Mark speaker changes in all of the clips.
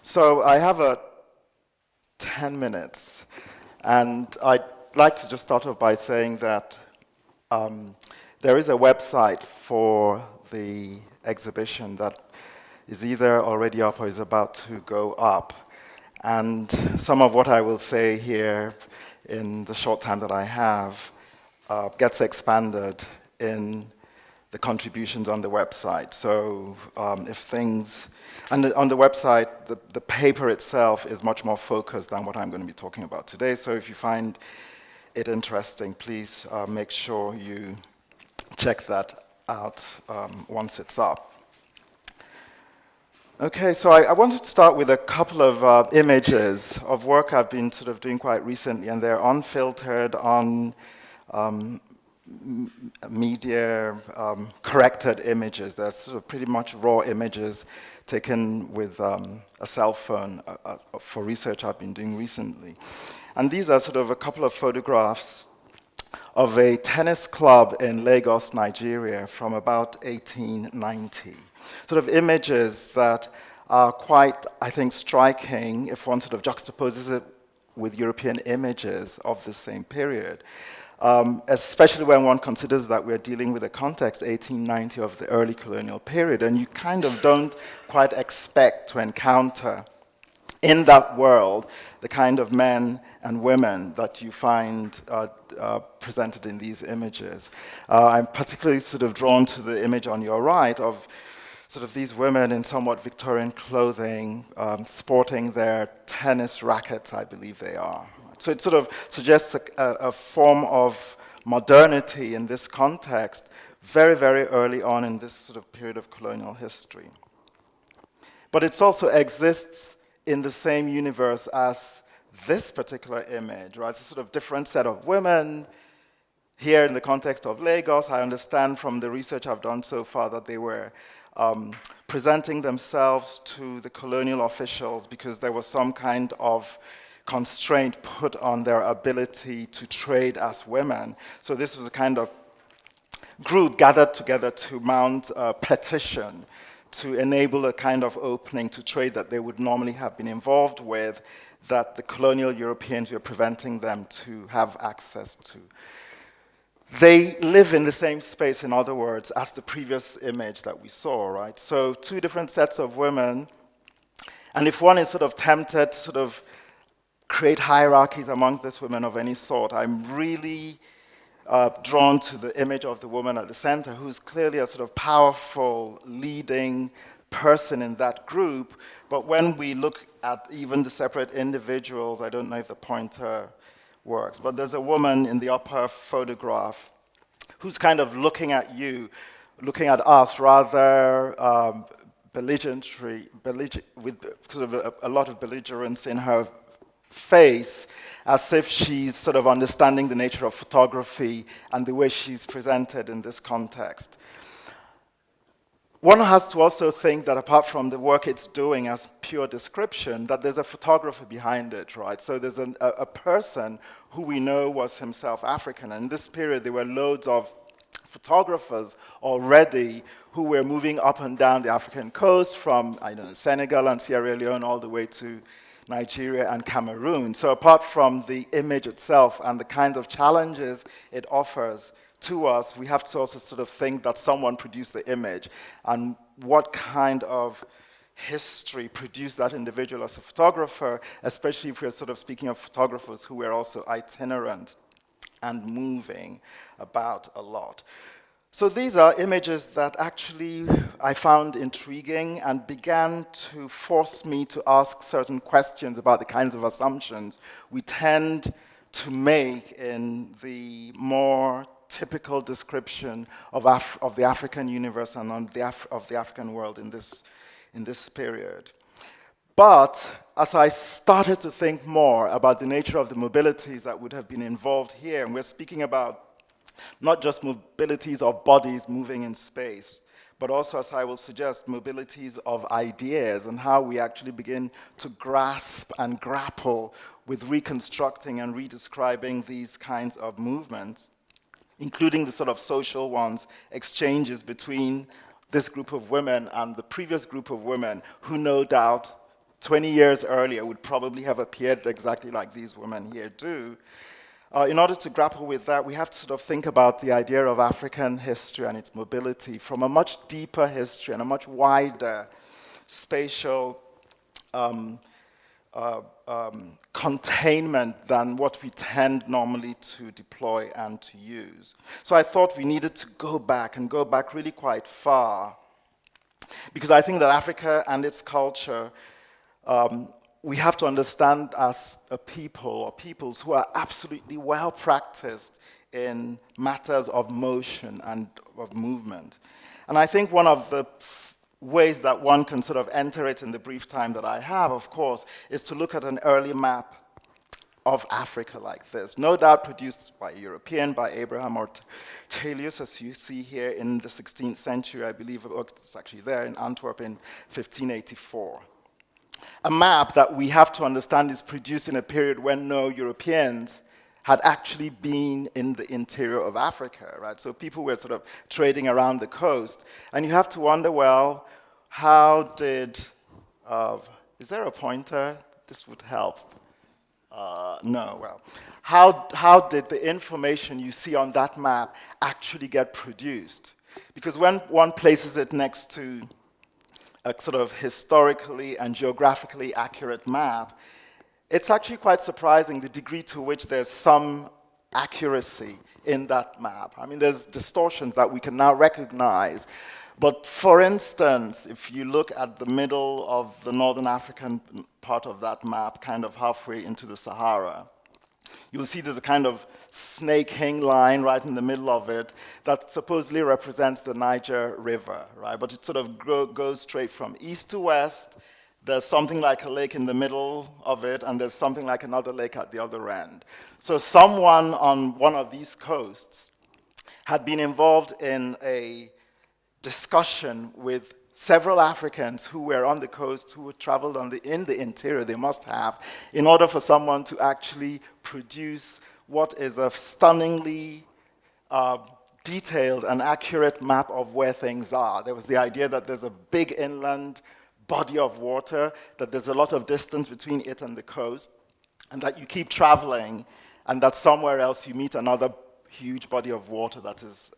Speaker 1: So I have 10 minutes, and I'd like to just start off by saying that there is a website for the exhibition that is either already up or is about to go up. And some of what I will say here in the short time that I have gets expanded in the contributions on the website. So if things, and on the website, the paper itself is much more focused than what I'm going to be talking about today. So if you find it interesting, please make sure you check that out once it's up. Okay, so I wanted to start with a couple of images of work I've been sort of doing quite recently, and they're unfiltered, media corrected images. They're sort of pretty much raw images taken with a cell phone for research I've been doing recently. And these are sort of a couple of photographs of a tennis club in Lagos, Nigeria from about 1890. Sort of images that are quite, I think, striking if one sort of juxtaposes it with European images of the same period. Especially when one considers that we're dealing with a context, 1890, of the early colonial period, and you kind of don't quite expect to encounter in that world the kind of men and women that you find presented in these images. I'm particularly sort of drawn to the image on your right of sort of these women in somewhat Victorian clothing, sporting their tennis rackets, I believe they are. So it sort of suggests a form of modernity in this context very, very early on in this sort of period of colonial history. But it also exists in the same universe as this particular image, right? It's a sort of different set of women. Here in the context of Lagos, I understand from the research I've done so far that they were presenting themselves to the colonial officials because there was some kind of constraint put on their ability to trade as women. So this was a kind of group gathered together to mount a petition to enable a kind of opening to trade that they would normally have been involved with, that the colonial Europeans were preventing them to have access to. They live in the same space, in other words, as the previous image that we saw, right? So two different sets of women, and if one is sort of tempted to sort of create hierarchies amongst these women of any sort, I'm really drawn to the image of the woman at the center, who's clearly a sort of powerful, leading person in that group. But when we look at even the separate individuals, I don't know if the pointer works, but there's a woman in the upper photograph who's kind of looking at you, looking at us rather belligerently, with sort of a lot of belligerence in her face, as if she's sort of understanding the nature of photography and the way she's presented in this context. One has to also think that apart from the work it's doing as pure description, that there's a photographer behind it, right? So there's a person who we know was himself African. And in this period, there were loads of photographers already who were moving up and down the African coast from, I don't know, Senegal and Sierra Leone all the way to Nigeria and Cameroon. So apart from the image itself and the kinds of challenges it offers to us, we have to also sort of think that someone produced the image and what kind of history produced that individual as a photographer, especially if we're sort of speaking of photographers who were also itinerant and moving about a lot. So these are images that actually I found intriguing and began to force me to ask certain questions about the kinds of assumptions we tend to make in the more typical description of the African universe and of the African world in this period. But as I started to think more about the nature of the mobilities that would have been involved here, and we're speaking about not just mobilities of bodies moving in space, but also, as I will suggest, mobilities of ideas and how we actually begin to grasp and grapple with reconstructing and redescribing these kinds of movements, including the sort of social ones, exchanges between this group of women and the previous group of women who no doubt 20 years earlier would probably have appeared exactly like these women here do. In order to grapple with that, we have to sort of think about the idea of African history and its mobility from a much deeper history and a much wider spatial containment than what we tend normally to deploy and to use. So I thought we needed to go back and go back really quite far, because I think that Africa and its culture, we have to understand as a people or peoples who are absolutely well practiced in matters of motion and of movement. And I think one of the ways that one can sort of enter it in the brief time that I have, of course, is to look at an early map of Africa like this. No doubt produced by a European, by Abraham Ortelius, as you see here in the 16th century, I believe it's actually there in Antwerp in 1584. A map that we have to understand is produced in a period when no Europeans had actually been in the interior of Africa, right? So people were sort of trading around the coast. And you have to wonder, well, how did, is there a pointer? This would help. No, well, how did the information you see on that map actually get produced? Because when one places it next to a sort of historically and geographically accurate map, it's actually quite surprising the degree to which there's some accuracy in that map. I mean, there's distortions that we can now recognize. But for instance, if you look at the middle of the northern African part of that map, kind of halfway into the Sahara, you'll see there's a kind of snaking line right in the middle of it that supposedly represents the Niger River, right? But it sort of goes straight from east to west. There's something like a lake in the middle of it, and there's something like another lake at the other end. So someone on one of these coasts had been involved in a discussion with several Africans who were on the coast, who had traveled in the interior, they must have, in order for someone to actually produce what is a stunningly detailed and accurate map of where things are. There was the idea that there's a big inland body of water, that there's a lot of distance between it and the coast, and that you keep traveling, and that somewhere else you meet another huge body of water that is,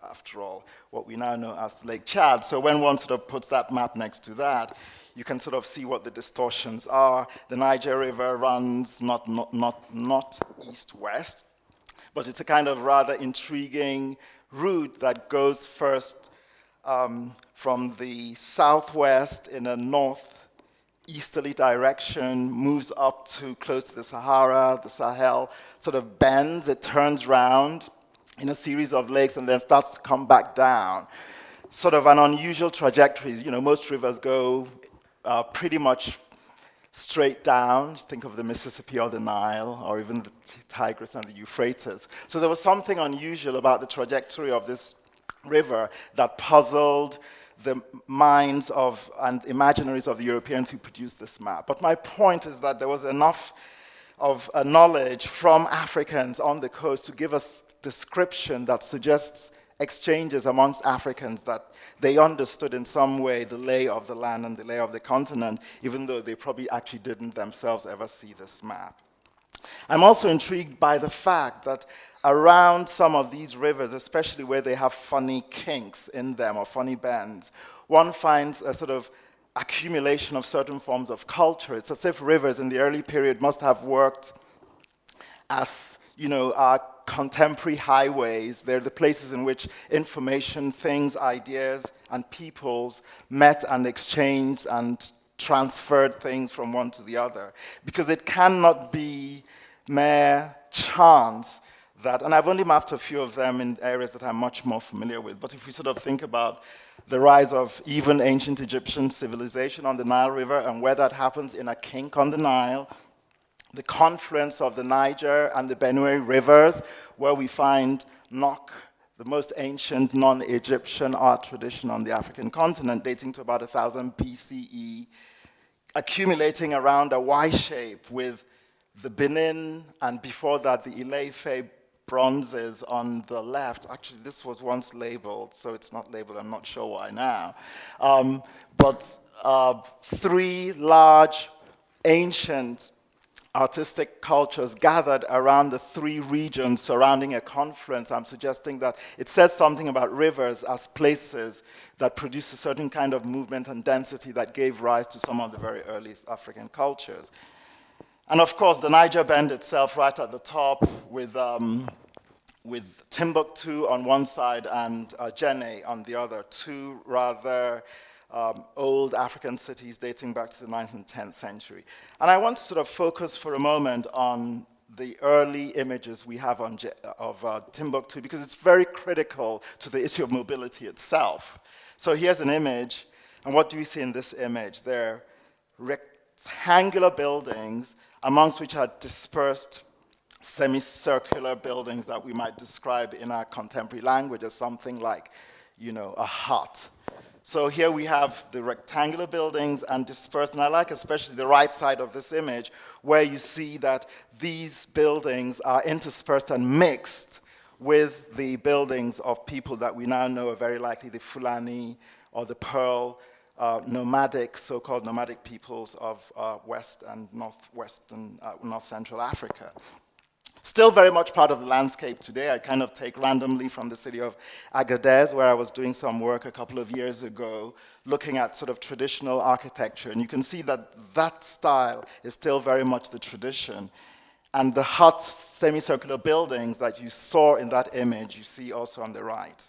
Speaker 1: after all, what we now know as Lake Chad. So when one sort of puts that map next to that, you can sort of see what the distortions are. The Niger River runs not east-west, but it's a kind of rather intriguing route that goes first from the southwest in a northeasterly direction, moves up to close to the Sahara, the Sahel, sort of bends, it turns round in a series of lakes and then starts to come back down. Sort of an unusual trajectory. You know, most rivers go pretty much straight down. Think of the Mississippi or the Nile, or even the Tigris and the Euphrates. So there was something unusual about the trajectory of this river that puzzled the minds of and imaginaries of the Europeans who produced this map. But my point is that there was enough of a knowledge from Africans on the coast to give us description that suggests exchanges amongst Africans, that they understood in some way the lay of the land and the lay of the continent, even though they probably actually didn't themselves ever see this map. I'm also intrigued by the fact that around some of these rivers, especially where they have funny kinks in them or funny bends, one finds a sort of accumulation of certain forms of culture. It's as if rivers in the early period must have worked as, you know, our contemporary highways. They're the places in which information, things, ideas, and peoples met and exchanged and transferred things from one to the other. Because it cannot be mere chance that, and I've only mapped a few of them in areas that I'm much more familiar with, but if we sort of think about the rise of even ancient Egyptian civilization on the Nile River and where that happens in a kink on the Nile, the confluence of the Niger and the Benue rivers, where we find Nok, the most ancient non-Egyptian art tradition on the African continent, dating to about 1000 BCE, accumulating around a Y shape with the Benin, and before that, the Ile-Ife bronzes on the left. Actually, this was once labeled, so it's not labeled. I'm not sure why now. But three large ancient artistic cultures gathered around the three regions surrounding a confluence. I'm suggesting that it says something about rivers as places that produce a certain kind of movement and density that gave rise to some of the very earliest African cultures. And of course, the Niger Bend itself right at the top with Timbuktu on one side and Djenné on the other, two rather old African cities dating back to the 9th and 10th century. And I want to sort of focus for a moment on the early images we have of Timbuktu because it's very critical to the issue of mobility itself. So here's an image, and what do we see in this image? They're rectangular buildings amongst which are dispersed semicircular buildings that we might describe in our contemporary language as something like, a hut. So here we have the rectangular buildings and dispersed, and I like especially the right side of this image, where you see that these buildings are interspersed and mixed with the buildings of people that we now know are very likely the Fulani or the Pearl nomadic, so-called nomadic peoples of West and North Central Africa. Still very much part of the landscape today. I kind of take randomly from the city of Agadez, where I was doing some work a couple of years ago, looking at sort of traditional architecture. And you can see that that style is still very much the tradition. And the hut, semicircular buildings that you saw in that image, you see also on the right.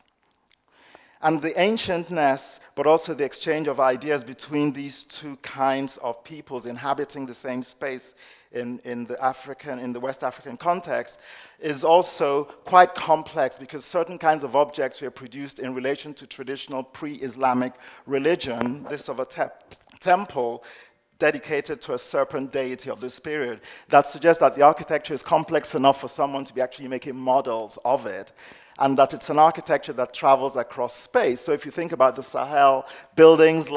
Speaker 1: And the ancientness, but also the exchange of ideas between these two kinds of peoples inhabiting the same space in the West African context is also quite complex because certain kinds of objects were produced in relation to traditional pre-Islamic religion, this of a temple dedicated to a serpent deity of this period, that suggests that the architecture is complex enough for someone to be actually making models of it, and that it's an architecture that travels across space. So if you think about the Sahel, buildings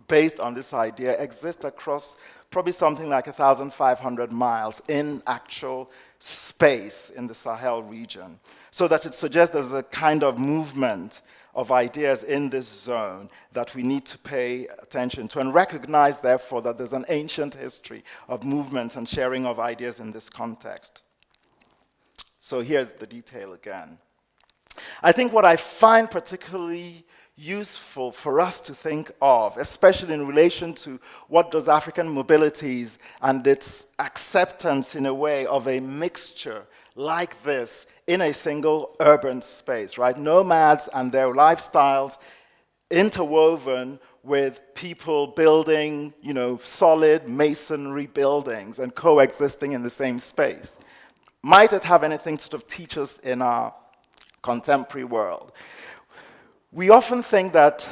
Speaker 1: based on this idea exist across probably something like 1,500 miles in actual space in the Sahel region. So that it suggests there's a kind of movement of ideas in this zone that we need to pay attention to and recognize, therefore, that there's an ancient history of movements and sharing of ideas in this context. So here's the detail again. I think what I find particularly useful for us to think of, especially in relation to what does African mobilities and its acceptance in a way of a mixture like this in a single urban space, right? Nomads and their lifestyles interwoven with people building, solid masonry buildings and coexisting in the same space. Might it have anything to sort of teach us in our contemporary world? We often think that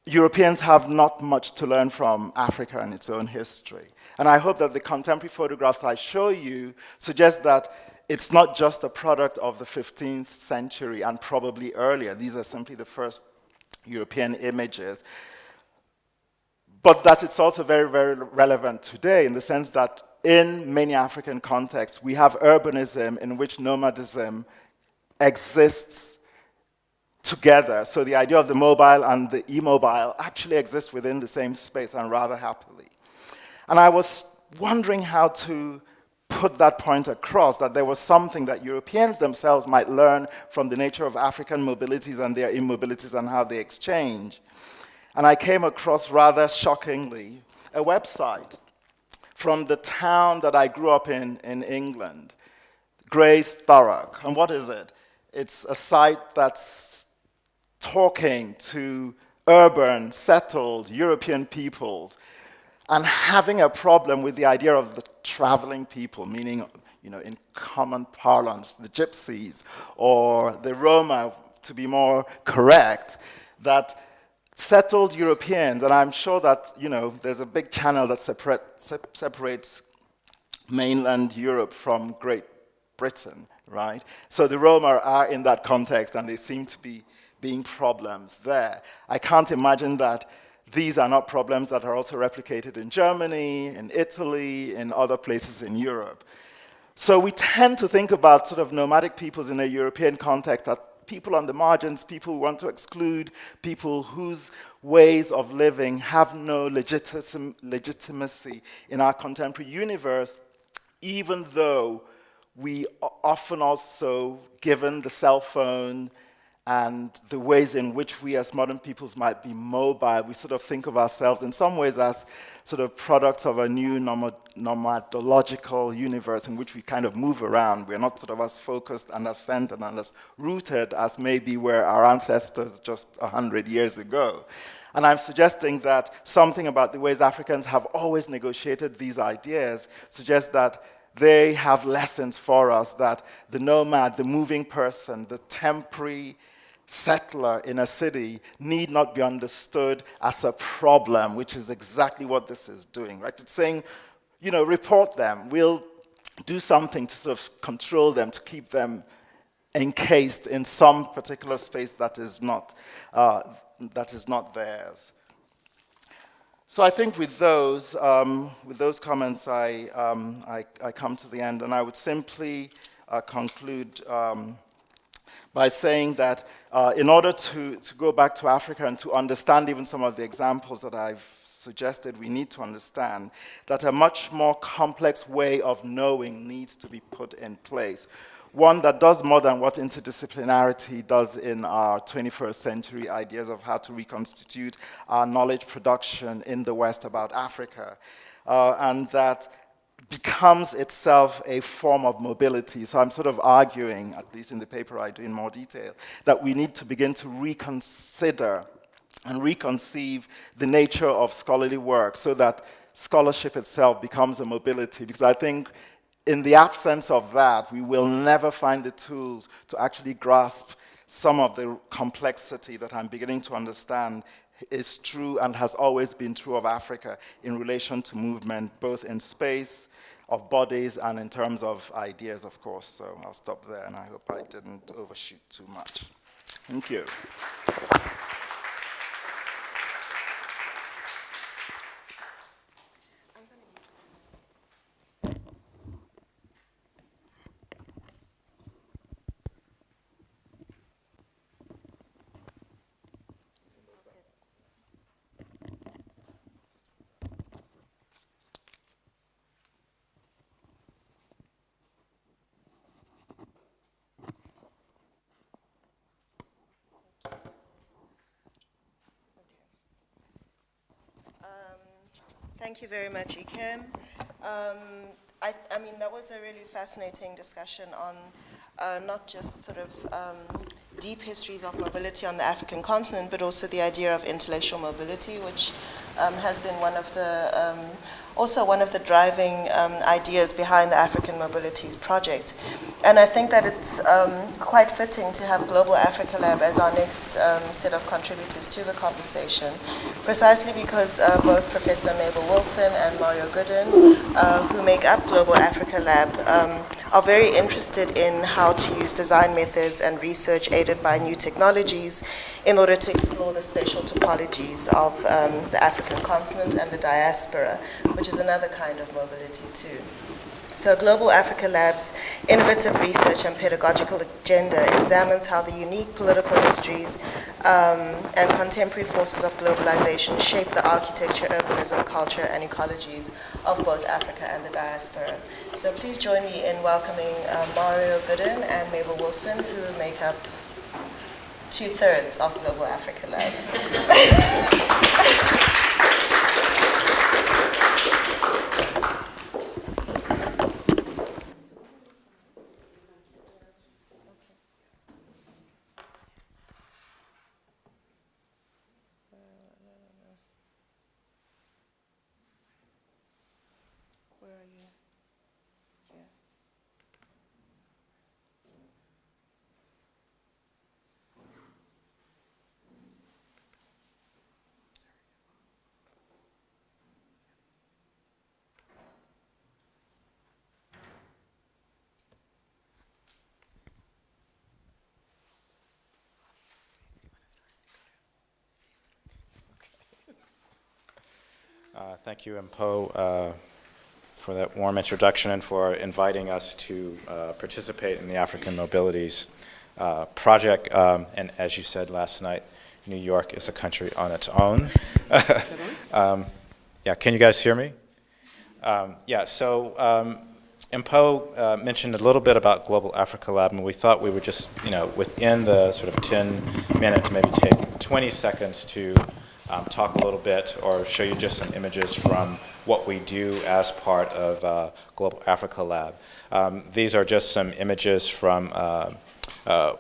Speaker 1: Europeans have not much to learn from Africa and its own history. And I hope that the contemporary photographs I show you suggest that it's not just a product of the 15th century and probably earlier. These are simply the first European images. But that it's also very, very relevant today in the sense that in many African contexts, we have urbanism in which nomadism exists together. So the idea of the mobile and the immobile actually exist within the same space and rather happily. And I was wondering how to put that point across, that there was something that Europeans themselves might learn from the nature of African mobilities and their immobilities and how they exchange. And I came across, rather shockingly, a website from the town that I grew up in England, Grace Thurrock. And what is it? It's a site that's talking to urban, settled European peoples and having a problem with the idea of the traveling people, meaning, in common parlance, the gypsies or the Roma, to be more correct, that settled Europeans, and I'm sure that, there's a big channel that separates mainland Europe from Great Britain, right? So the Roma are in that context, and they seem to be being problems there. I can't imagine that these are not problems that are also replicated in Germany, in Italy, in other places in Europe. So we tend to think about sort of nomadic peoples in a European context people on the margins, people who want to exclude, people whose ways of living have no legitimacy in our contemporary universe, even though we often also, given the cell phone and the ways in which we as modern peoples might be mobile, we sort of think of ourselves in some ways as sort of products of a new nomadological universe in which we kind of move around. We're not sort of as focused and as centered and as rooted as maybe were our ancestors just 100 years ago. And I'm suggesting that something about the ways Africans have always negotiated these ideas suggests that they have lessons for us, that the nomad, the moving person, the temporary settler in a city need not be understood as a problem, which is exactly what this is doing, right? It's saying, you know, report them. We'll do something to sort of control them, to keep them encased in some particular space that is not theirs. So I think with those comments, I come to the end, and I would simply conclude by saying that in order to go back to Africa and to understand even some of the examples that I've suggested, we need to understand that a much more complex way of knowing needs to be put in place. One that does more than what interdisciplinarity does in our 21st century ideas of how to reconstitute our knowledge production in the West about Africa, and that becomes itself a form of mobility. So I'm sort of arguing, at least in the paper I do in more detail, that we need to begin to reconsider and reconceive the nature of scholarly work so that scholarship itself becomes a mobility, because I think in the absence of that, we will never find the tools to actually grasp some of the complexity that I'm beginning to understand is true and has always been true of Africa in relation to movement, both in space, of bodies, and in terms of ideas, of course. So I'll stop there, and I hope I didn't overshoot too much. Thank you.
Speaker 2: Thank you very much, Ikem. I mean, that was a really fascinating discussion on not just sort of deep histories of mobility on the African continent, but also the idea of intellectual mobility, which has been one of the also one of the driving ideas behind the African Mobilities project. And I think that it's quite fitting to have Global Africa Lab as our next set of contributors to the conversation, precisely because both Professor Mabel Wilson and Mario Gooden, who make up Global Africa Lab, are very interested in how to use design methods and research aided by new technologies in order to explore the spatial topologies of the African continent and the diaspora, which is another kind of mobility too. So Global Africa Lab's innovative research and pedagogical agenda examines how the unique political histories and contemporary forces of globalization shape the architecture, urbanism, culture, and ecologies of both Africa and the diaspora. So please join me in welcoming Mario Gooden and Mabel Wilson, who make up 2/3 of Global Africa Lab.
Speaker 3: Thank you, Mpo, for that warm introduction and for inviting us to participate in the African Mobilities project. And as you said last night, New York is a country on its own. Yeah, can you guys hear me? Yeah, so Mpo mentioned a little bit about Global Africa Lab, and we thought we would just, within the sort of 10 minutes, maybe take 20 seconds to talk a little bit or show you just some images from what we do as part of Global Africa Lab. These are just some images from a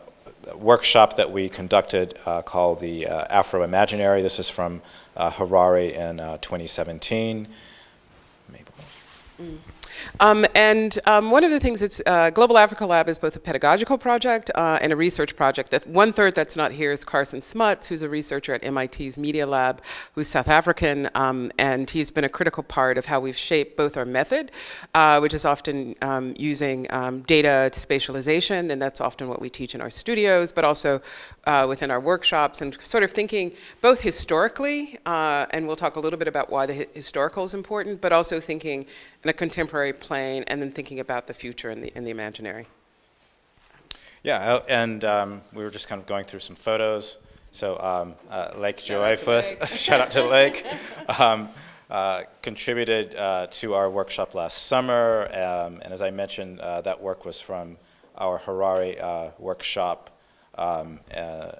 Speaker 3: workshop that we conducted called the Afro-imaginary. This is from Harare in 2017. Mabel.
Speaker 4: One of the things it's Global Africa Lab is both a pedagogical project and a research project. The one-third that's not here is Carson Smuts, who's a researcher at MIT's Media Lab, who's South African, and he's been a critical part of how we've shaped both our method, which is often using data spatialization, and that's often what we teach in our studios, but also within our workshops, and sort of thinking both historically, and we'll talk a little bit about why the historical is important, but also thinking in a contemporary plane, and then thinking about the future and the imaginary.
Speaker 3: Yeah, and we were just kind of going through some photos. So Lake Jeyifous, shout out to Lake, contributed to our workshop last summer, and as I mentioned, that work was from our Harare workshop,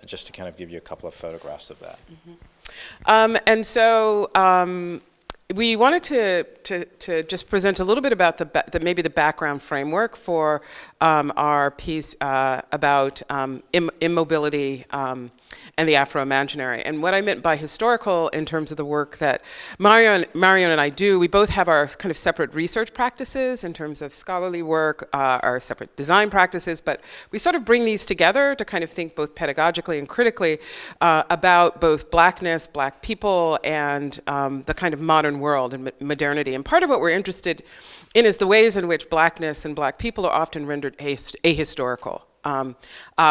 Speaker 3: just to kind of give you a couple of photographs of that.
Speaker 4: And so we wanted to just present a little bit about maybe the background framework for our piece about immobility and the Afro-imaginary. And what I meant by historical in terms of the work that Marion and I do, we both have our kind of separate research practices in terms of scholarly work, our separate design practices, but we sort of bring these together to kind of think both pedagogically and critically about both blackness, black people, and the kind of modern world and modernity. And part of what we're interested in is the ways in which blackness and black people are often rendered ahistorical.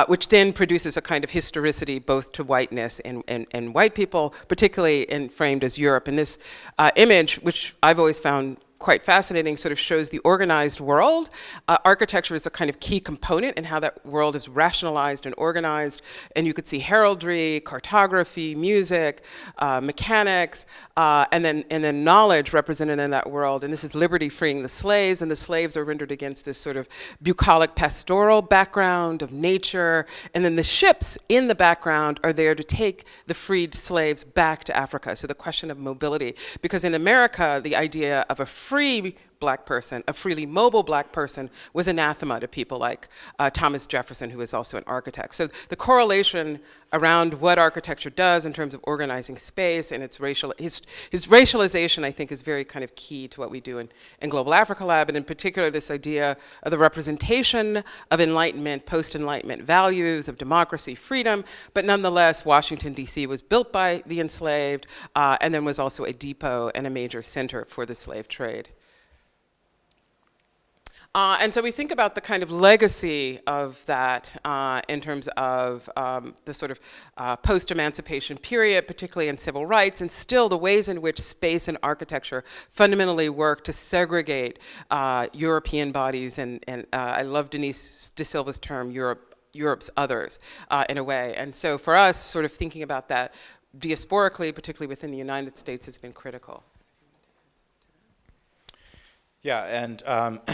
Speaker 4: Which then produces a kind of historicity both to whiteness and white people, particularly framed as Europe. And this image, which I've always found quite fascinating, sort of shows the organized world. Architecture is a kind of key component in how that world is rationalized and organized. And you could see heraldry, cartography, music, mechanics, and then knowledge represented in that world. And this is liberty freeing the slaves, and the slaves are rendered against this sort of bucolic pastoral background of nature. And then the ships in the background are there to take the freed slaves back to Africa. So the question of mobility, because in America, the idea of a free black person, a freely mobile black person, was anathema to people like Thomas Jefferson, who is also an architect. So the correlation around what architecture does in terms of organizing space and its his racialization, I think, is very kind of key to what we do in Global Africa Lab, and in particular this idea of the representation of Enlightenment, post-Enlightenment values of democracy, freedom, but nonetheless, Washington, D.C. was built by the enslaved, and then was also a depot and a major center for the slave trade. And so we think about the kind of legacy of that in terms of the sort of post-emancipation period, particularly in civil rights, and still the ways in which space and architecture fundamentally work to segregate European bodies, and I love Denise De Silva's term, Europe's others, in a way. And so for us, sort of thinking about that diasporically, particularly within the United States, has been critical.
Speaker 3: Yeah, and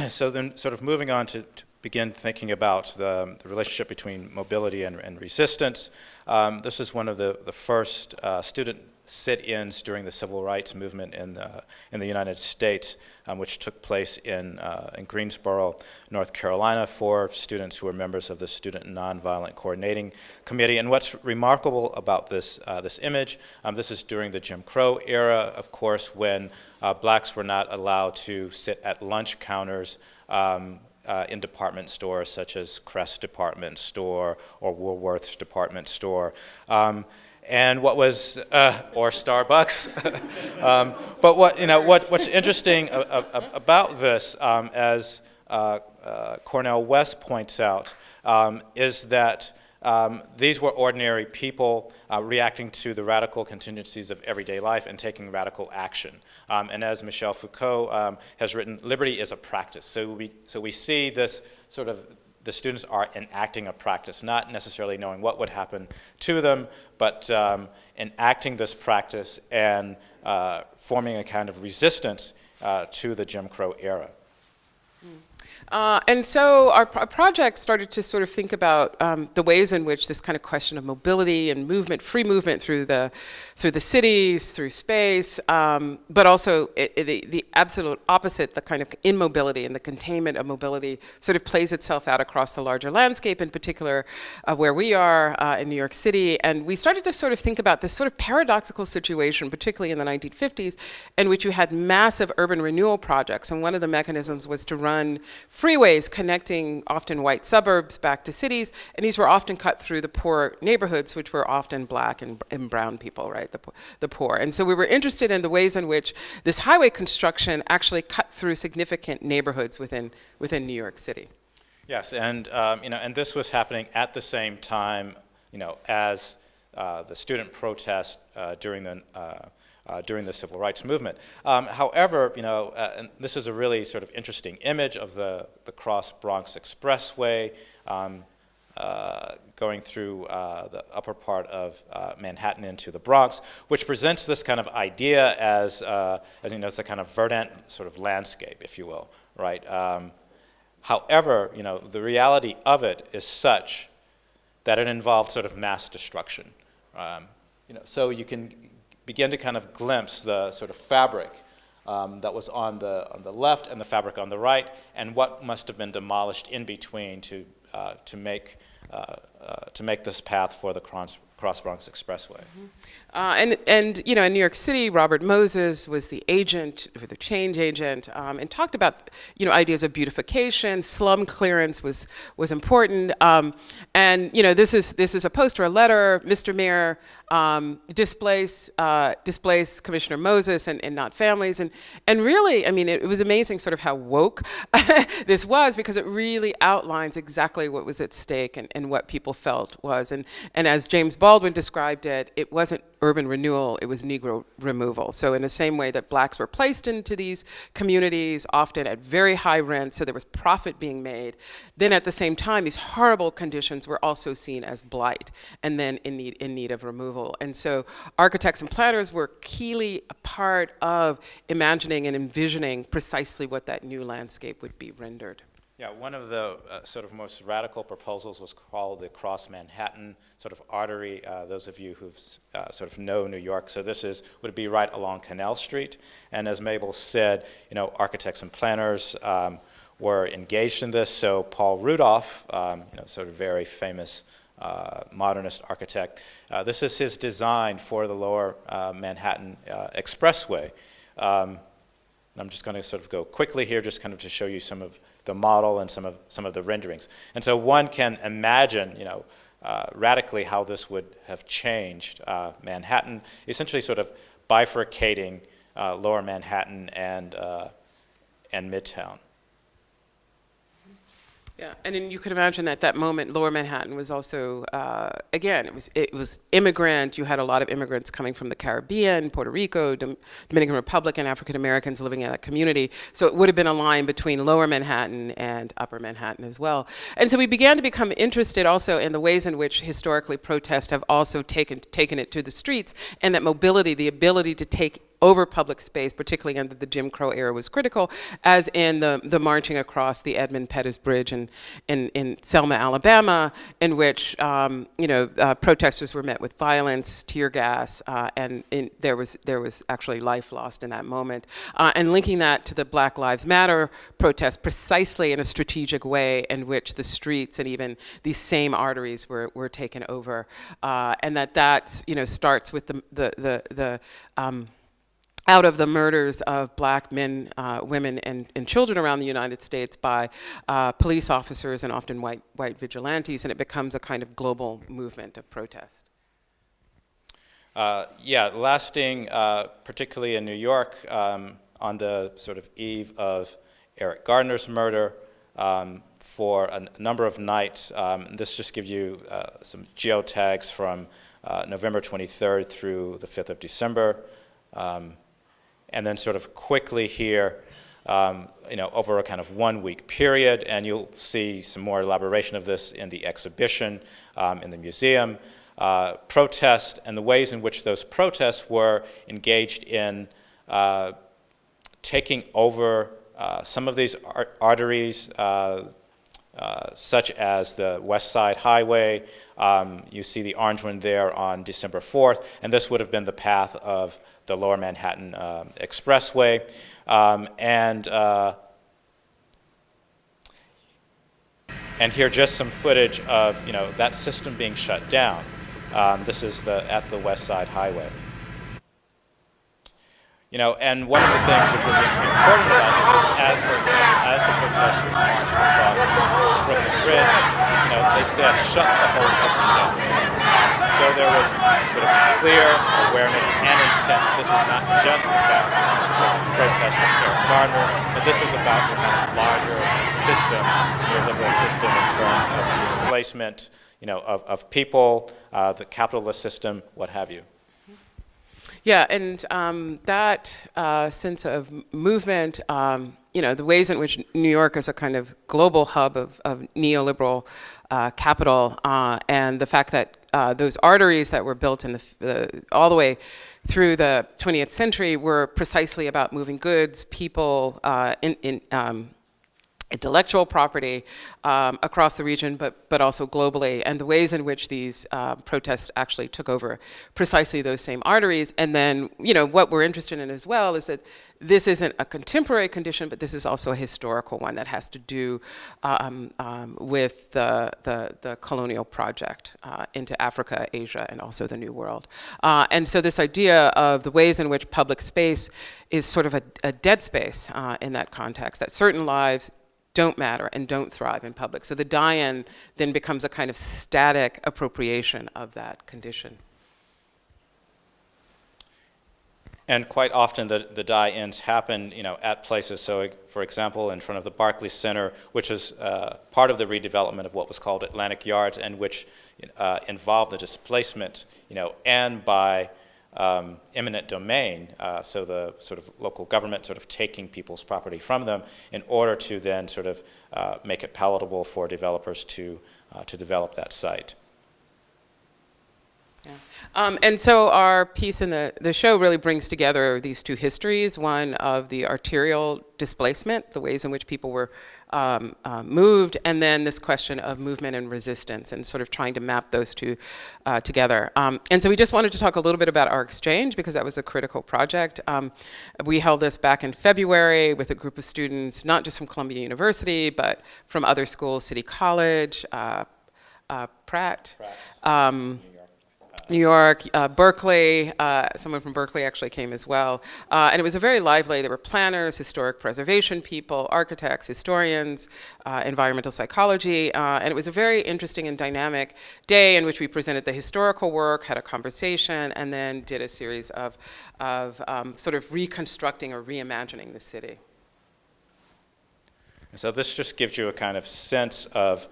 Speaker 3: so then sort of moving on to begin thinking about the relationship between mobility and resistance. This is one of the first student sit-ins during the civil rights movement in the United States, which took place in Greensboro, North Carolina, for students who were members of the Student Nonviolent Coordinating Committee. And what's remarkable about this image, this is during the Jim Crow era, of course, when blacks were not allowed to sit at lunch counters in department stores such as Crest Department Store or Woolworth's Department Store. And what was, or Starbucks. But what's interesting about this, as Cornell West points out, is that these were ordinary people reacting to the radical contingencies of everyday life and taking radical action. And as Michel Foucault has written, liberty is a practice. So we see this sort of the students are enacting a practice, not necessarily knowing what would happen to them, but enacting this practice and forming a kind of resistance to the Jim Crow era.
Speaker 4: And so our project started to sort of think about the ways in which this kind of question of mobility and movement, free movement through the cities, through space, but also the absolute opposite, the kind of immobility and the containment of mobility sort of plays itself out across the larger landscape, in particular where we are in New York City. And we started to sort of think about this sort of paradoxical situation, particularly in the 1950s, in which you had massive urban renewal projects. And one of the mechanisms was to run freeways connecting often white suburbs back to cities, and these were often cut through the poor neighborhoods, which were often black and brown people, right, the poor. And so we were interested in the ways in which this highway construction actually cut through significant neighborhoods within New York City.
Speaker 3: Yes, and and this was happening at the same time, as the student protest during the civil rights movement. However, and this is a really sort of interesting image of the Cross Bronx Expressway going through the upper part of Manhattan into the Bronx, which presents this kind of idea as it's a kind of verdant sort of landscape, if you will, right? However, the reality of it is such that it involved sort of mass destruction. So you can begin to kind of glimpse the sort of fabric that was on the left and the fabric on the right, and what must have been demolished in between to make this path for the Cross Bronx Expressway.
Speaker 4: And in New York City, Robert Moses was the agent, or the change agent, and talked about ideas of beautification. Slum clearance was important, and this is a post or a letter. Mr. Mayor, displace Commissioner Moses and not families, and really, it was amazing sort of how woke this was, because it really outlines exactly what was at stake and what people felt was, and as James Baldwin described it, it wasn't urban renewal, it was Negro removal. So in the same way that blacks were placed into these communities, often at very high rent, so there was profit being made, then at the same time, these horrible conditions were also seen as blight, and then in need of removal. And so architects and planners were keenly a part of imagining and envisioning precisely what that new landscape would be rendered.
Speaker 3: Yeah, one of the sort of most radical proposals was called the Cross Manhattan sort of artery. Those of you who sort of know New York, so this would be right along Canal Street. And as Mabel said, architects and planners were engaged in this. So Paul Rudolph, sort of very famous modernist architect, this is his design for the Lower Manhattan Expressway. And I'm just going to sort of go quickly here, just kind of to show you some of the model and some of the renderings. And so one can imagine, radically how this would have changed Manhattan, essentially sort of bifurcating Lower Manhattan and Midtown.
Speaker 4: Yeah, and then you could imagine at that moment, Lower Manhattan was also, again, it was immigrant. You had a lot of immigrants coming from the Caribbean, Puerto Rico, Dominican Republic, and African Americans living in that community. So it would have been a line between Lower Manhattan and Upper Manhattan as well. And so we began to become interested also in the ways in which historically protests have also taken it to the streets, and that mobility, the ability to take over public space, particularly under the Jim Crow era, was critical, as in the marching across the Edmund Pettus Bridge in Selma, Alabama, in which protesters were met with violence, tear gas, and there was actually life lost in that moment. And linking that to the Black Lives Matter protest precisely in a strategic way in which the streets and even these same arteries were taken over, and that starts with the out of the murders of black men, women, and children around the United States by police officers and often white vigilantes, and it becomes a kind of global movement of protest.
Speaker 3: Lasting, particularly in New York, on the sort of eve of Eric Gardner's murder, for a number of nights. This just gives you some geotags from November 23rd through the 5th of December. And then sort of quickly here, over a kind of 1 week period, and you'll see some more elaboration of this in the exhibition, in the museum. Protest and the ways in which those protests were engaged in taking over some of these arteries, such as the West Side Highway. You see the orange one there on December 4th, and this would have been the path of the Lower Manhattan Expressway. And here just some footage of that system being shut down. This is at the West Side Highway. And one of the things which was important about this is, for example, as the protesters marched across the Brooklyn Bridge, they said, shut the whole system down. So there was sort of clear awareness and intent. This was not just about the protest of Eric Garner, but this was about the kind of larger system, neoliberal system in terms of displacement, of people, the capitalist system, what have you.
Speaker 4: Yeah, and that sense of movement, the ways in which New York is a kind of global hub of neoliberal capital, and the fact that those arteries that were built in all the way through the 20th century were precisely about moving goods, people, intellectual property across the region, but also globally, and the ways in which these protests actually took over precisely those same arteries. And then, what we're interested in as well is that this isn't a contemporary condition, but this is also a historical one that has to do with the colonial project into Africa, Asia, and also the New World. And so this idea of the ways in which public space is sort of a dead space in that context, that certain lives don't matter and don't thrive in public. So the die-in then becomes a kind of static appropriation of that condition.
Speaker 3: And quite often the die-ins happen, at places. So, for example, in front of the Barclays Center, which is part of the redevelopment of what was called Atlantic Yards, and which involved the displacement, and by eminent domain, so the sort of local government sort of taking people's property from them in order to then sort of make it palatable for developers to develop that site.
Speaker 4: Yeah. And so our piece in the show really brings together these two histories, one of the arterial displacement, the ways in which people were moved, and then this question of movement and resistance, and sort of trying to map those two together. And so we just wanted to talk a little bit about our exchange, because that was a critical project. We held this back in February with a group of students, not just from Columbia University, but from other schools, City College, Pratt. New York, Berkeley, someone from Berkeley actually came as well. And it was a very lively, there were planners, historic preservation people, architects, historians, environmental psychology, and it was a very interesting and dynamic day in which we presented the historical work, had a conversation, and then did a series of sort of reconstructing or reimagining the city.
Speaker 3: So this just gives you a kind of sense of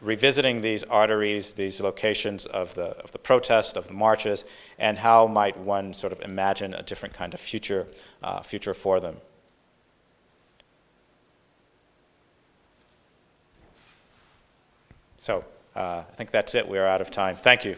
Speaker 3: revisiting these arteries, these locations of the protest, of the marches, and how might one sort of imagine a different kind of future for them. So I think that's it. We are out of time. Thank you.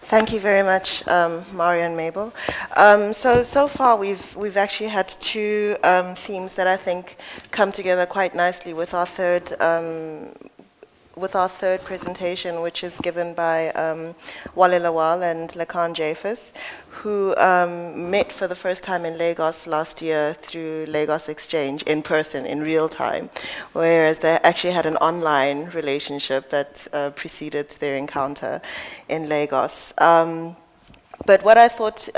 Speaker 2: Thank you very much, Mario and Mabel. So far we've actually had two themes that I think come together quite nicely with our third presentation, which is given by Lawal and Jeyifous, who met for the first time in Lagos last year through Lagos Exchange in person, in real time, whereas they actually had an online relationship that preceded their encounter in Lagos. But what I thought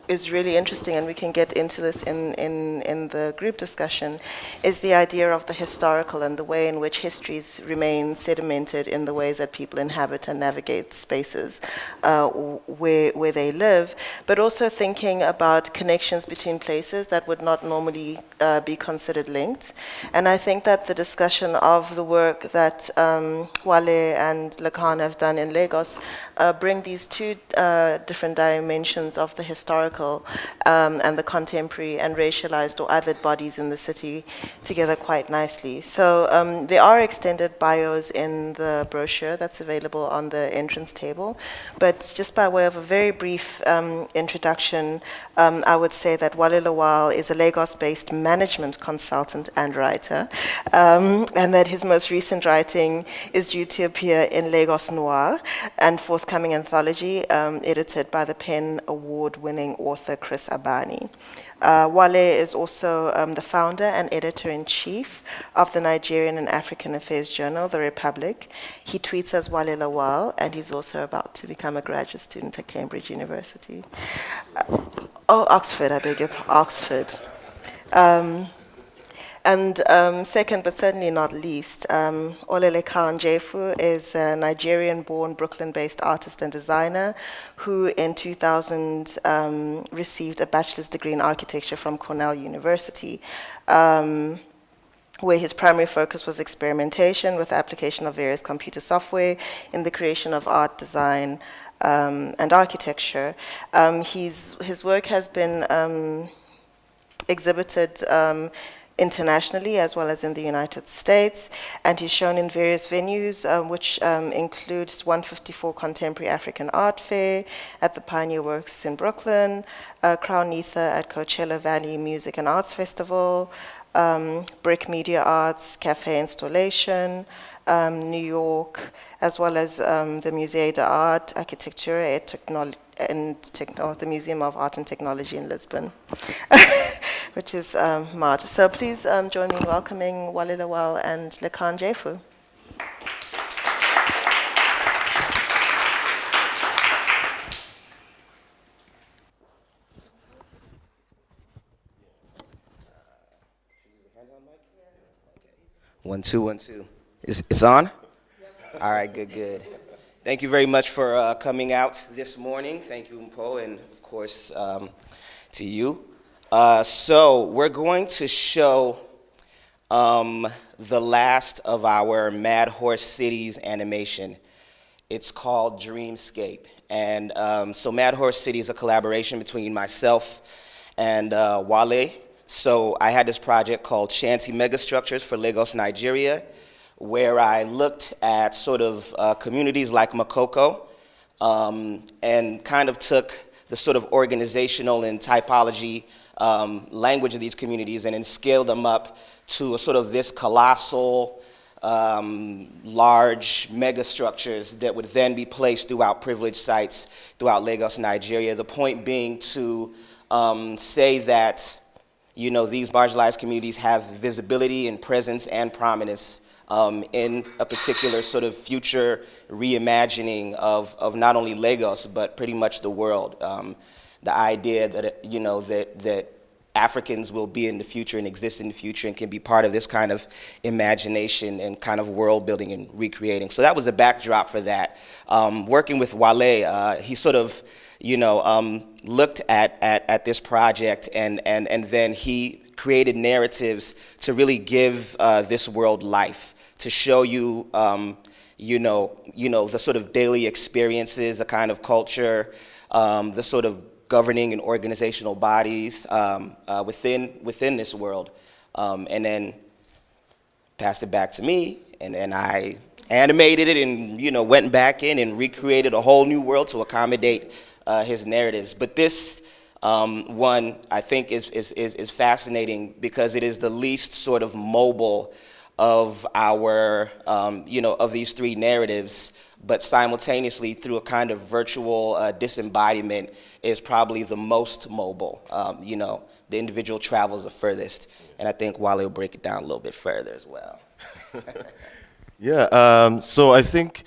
Speaker 2: is really interesting, and we can get into this in the group discussion, is the idea of the historical and the way in which histories remain sedimented in the ways that people inhabit and navigate spaces where they live, but also thinking about connections between places that would not normally be considered linked. And I think that the discussion of the work that Wale and Lakan have done in Lagos bring these two different dimensions of the historical and the contemporary and racialized or othered bodies in the city together quite nicely. So there are extended bios in the brochure that's available on the entrance table, but just by way of a very brief introduction, I would say that Wale Lawal is a Lagos-based management consultant and writer, and that his most recent writing is due to appear in Lagos Noir, and forthcoming anthology edited by the PEN Award-winning author Chris Abani. Wale is also the founder and editor-in-chief of the Nigerian and African Affairs journal, The Republic. He tweets as Wale Lawal, and he's also about to become a graduate student at Cambridge University. Oxford, I beg your pardon, Oxford. And second, but certainly not least, Olalekan Jeyifous is a Nigerian-born, Brooklyn-based artist and designer who in 2000 received a bachelor's degree in architecture from Cornell University, where his primary focus was experimentation with application of various computer software in the creation of art, design, and architecture. His work has been exhibited internationally as well as in the United States, and he's shown in various venues, which includes 154 Contemporary African Art Fair at the Pioneer Works in Brooklyn, Crown Ether at Coachella Valley Music and Arts Festival, Brick Media Arts, Cafe Installation, New York, as well as the Musée d'Art, Architecture et the Museum of Art and Technology in Lisbon, which is MART. So please join me in welcoming Wale Lawal and Lakan Jeyifous.
Speaker 5: One, two, 1, 2. It's on? All right, good. Thank you very much for coming out this morning. Thank you, Mpo, and of course to you. So we're going to show the last of our Mad Horse Cities animation. It's called Dreamscape. And so Mad Horse City is a collaboration between myself and Wale. So I had this project called Shanty Megastructures for Lagos, Nigeria, where I looked at sort of communities like Makoko and kind of took the sort of organizational and typology language of these communities and then scaled them up to a sort of this colossal, large megastructures that would then be placed throughout privileged sites throughout Lagos, Nigeria. The point being to say that, you know, these marginalized communities have visibility and presence and prominence in a particular sort of future reimagining of not only Lagos, but pretty much the world. The idea that, you know, that Africans will be in the future and exist in the future and can be part of this kind of imagination and kind of world building and recreating. So that was a backdrop for that. Working with Wale, he sort of, you know, looked at this project and then he created narratives to really give this world life, to show you, you know, the sort of daily experiences, the kind of culture, the sort of governing and organizational bodies within this world, and then passed it back to me, and then I animated it and, you know, went back in and recreated a whole new world to accommodate his narratives. But this one, I think, is fascinating because it is the least sort of mobile of our, you know, of these three narratives, but simultaneously through a kind of virtual disembodiment is probably the most mobile. You know, the individual travels the furthest, and I think Wale will break it down a little bit further as well.
Speaker 6: Yeah, so I think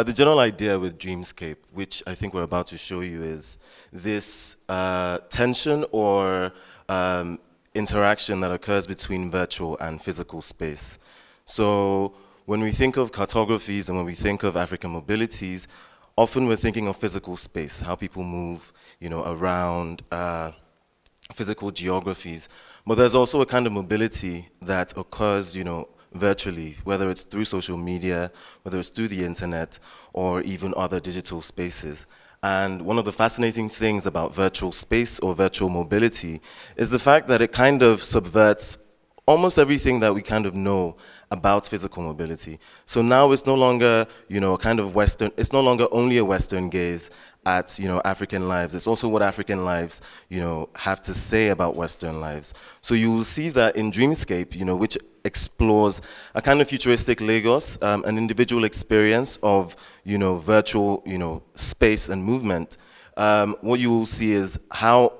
Speaker 6: The general idea with Dreamscape, which I think we're about to show you, is this tension or interaction that occurs between virtual and physical space. So when we think of cartographies and when we think of African mobilities, often we're thinking of physical space, how people move, around physical geographies. But there's also a kind of mobility that occurs, virtually, whether it's through social media, whether it's through the internet, or even other digital spaces. And one of the fascinating things about virtual space or virtual mobility is the fact that it kind of subverts almost everything that we kind of know about physical mobility. So now it's no longer, kind of Western, it's no longer only a Western gaze at, African lives. It's also what African lives, have to say about Western lives. So you will see that in Dreamscape, which explores a kind of futuristic Lagos, an individual experience of, virtual, space and movement. What you will see is how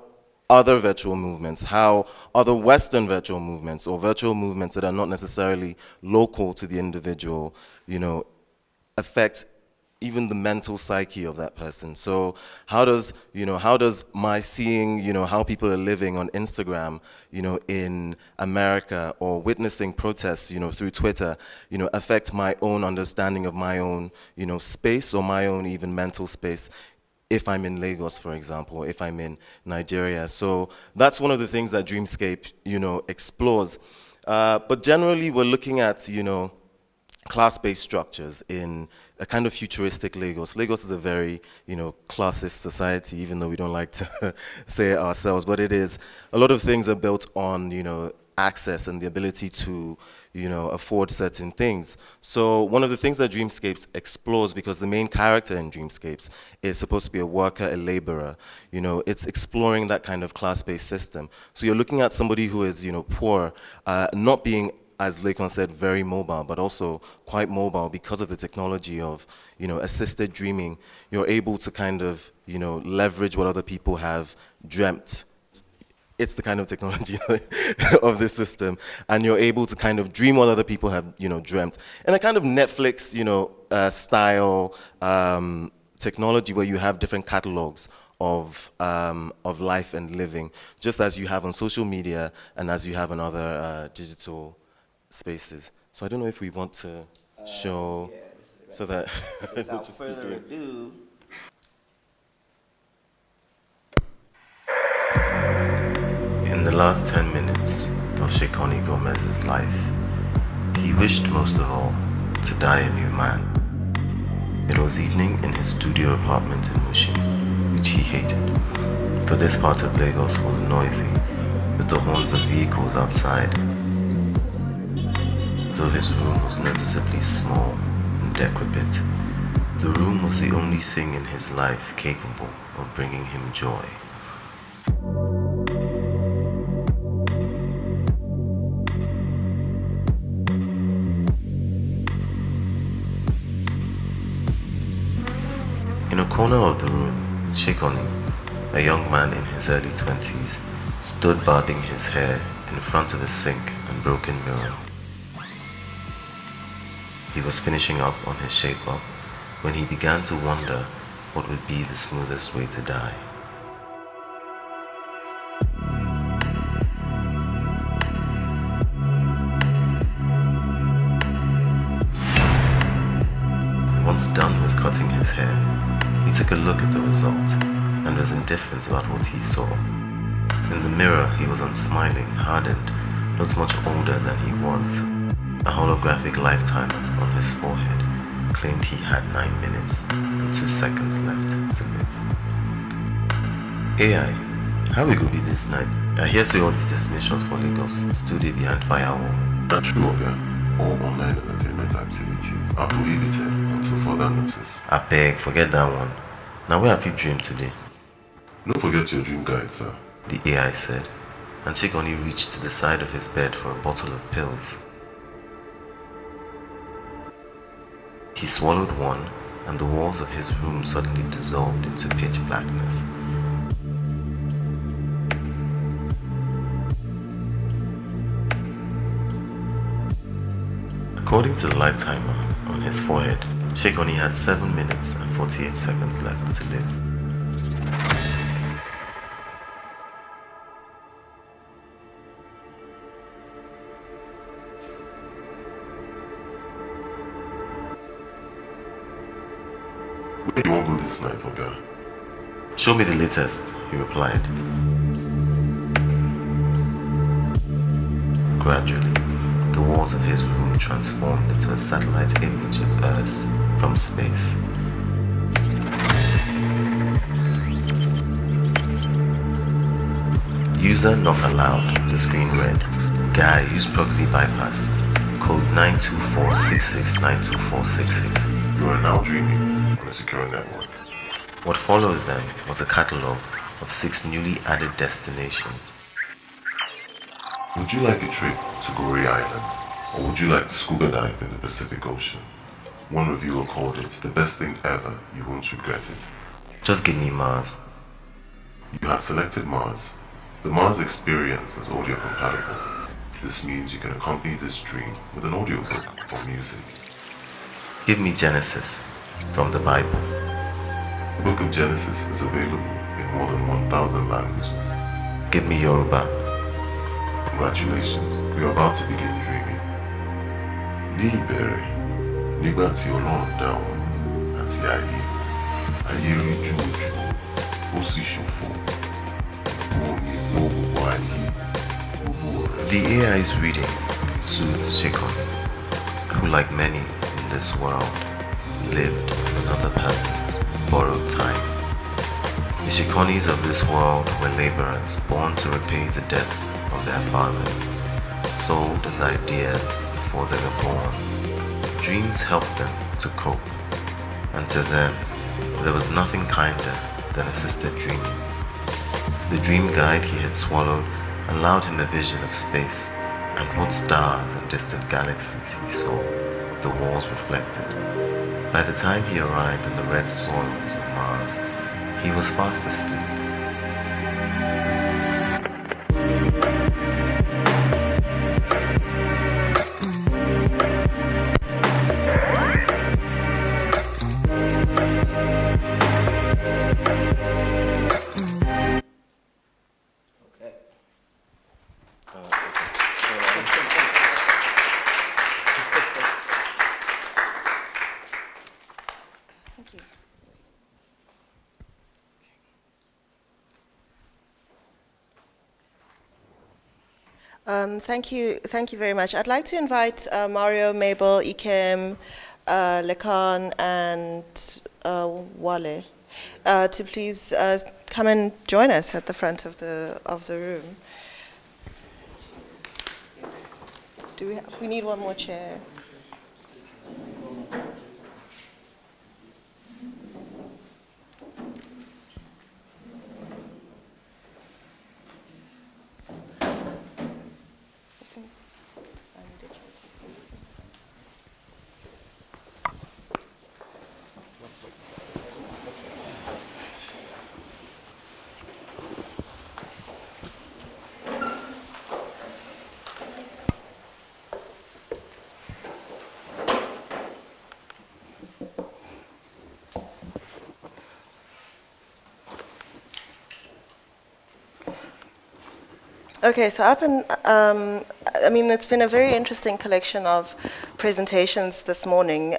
Speaker 6: other virtual movements, how other Western virtual movements or virtual movements that are not necessarily local to the individual, affect even the mental psyche of that person. So how does my seeing, how people are living on Instagram, in America, or witnessing protests, through Twitter, affect my own understanding of my own, space, or my own even mental space if I'm in Lagos, for example, or if I'm in Nigeria. So that's one of the things that Dreamscape, explores. But generally, we're looking at, class-based structures in a kind of futuristic Lagos. Lagos is a very, classist society, even though we don't like to say it ourselves, but it is. A lot of things are built on, access and the ability to, afford certain things. So one of the things that Dreamscapes explores, because the main character in Dreamscapes is supposed to be a worker, a laborer, it's exploring that kind of class-based system. So you're looking at somebody who is, poor, not being, as Lakon said, very mobile, but also quite mobile because of the technology of, assisted dreaming. You're able to kind of, leverage what other people have dreamt. It's the kind of technology of this system, and you're able to kind of dream what other people have, dreamt. And a kind of Netflix, style technology where you have different catalogs of life and living, just as you have on social media and as you have on other digital spaces. So I don't know if we want to show, so that
Speaker 5: Without further ado,
Speaker 6: in the last 10 minutes of Shekoni Gomez's life, he wished most of all to die a new man. It was evening in his studio apartment in München, which he hated, for this part of Lagos was noisy, with the horns of vehicles outside. Though his room was noticeably small and decrepit, the room was the only thing in his life capable of bringing him joy. In a corner of the room, Shekoni, a young man in his early 20s, stood barbing his hair in front of a sink and broken mirror. He was finishing up on his shape-up when he began to wonder what would be the smoothest way to die. Once done with cutting his hair, he took a look at the result and was indifferent about what he saw. In the mirror, he was unsmiling, hardened, not much older than he was. A holographic lifetimer on his forehead claimed he had 9 minutes and 2 seconds left to live. AI, how we go be this night? I hear say all the destinations for Lagos still dey behind firewall.
Speaker 7: That's true, okay. All online entertainment activity are prohibited until further notice.
Speaker 6: I beg, forget that one. Now where have you dreamed today?
Speaker 7: Don't forget your dream guide, sir.
Speaker 6: The AI said, and Chikoni reached to the side of his bed for a bottle of pills. He swallowed one, and the walls of his room suddenly dissolved into pitch blackness. According to the life timer on his forehead, Sheikh only had 7 minutes and 48 seconds left to live.
Speaker 7: Where do you want to go this night, Oga?
Speaker 6: Show me the latest, he replied. Gradually, the walls of his room transformed into a satellite image of Earth from space. User not allowed, the screen read. Guy, use proxy bypass. Code 92466
Speaker 7: You are now dreaming on a secure network.
Speaker 6: What followed then was a catalogue of 6 newly added destinations.
Speaker 7: Would you like a trip to Goree Island? Or would you like to scuba dive in the Pacific Ocean? One reviewer called it the best thing ever, you won't regret it.
Speaker 6: Just give me Mars.
Speaker 7: You have selected Mars. The Mars experience is audio compatible. This means you can accompany this dream with an audiobook or music.
Speaker 6: Give me Genesis from the Bible.
Speaker 7: The Book of Genesis is available in more than 1,000 languages.
Speaker 6: Give me Yoruba.
Speaker 7: Congratulations, we are about to begin dreaming. Ní ìbẹ̀rẹ̀, nígbà tí Ọlọ́run dá wọn àti ayé, ayé rí jùjù, ó sì ṣòfò. Omi mọ́ gbogbo ayé, gbogbo rẹ̀.
Speaker 6: The AI's reading soothes Chikon, who like many in this world, lived in another person's borrowed time. The Shikonis of this world were laborers born to repay the debts of their fathers, sold as ideas before they were born. Dreams helped them to cope, and to them, there was nothing kinder than assisted dreaming. The dream guide he had swallowed allowed him a vision of space, and what stars and distant galaxies he saw, the walls reflected. By the time he arrived in the red soils of Mars, he was fast asleep.
Speaker 2: Thank you very much. I'd like to invite Mario, Mabel, Ikem, Lekan, and Wale to please come and join us at the front of the room. We need one more chair. Okay, so it's been a very interesting collection of presentations this morning,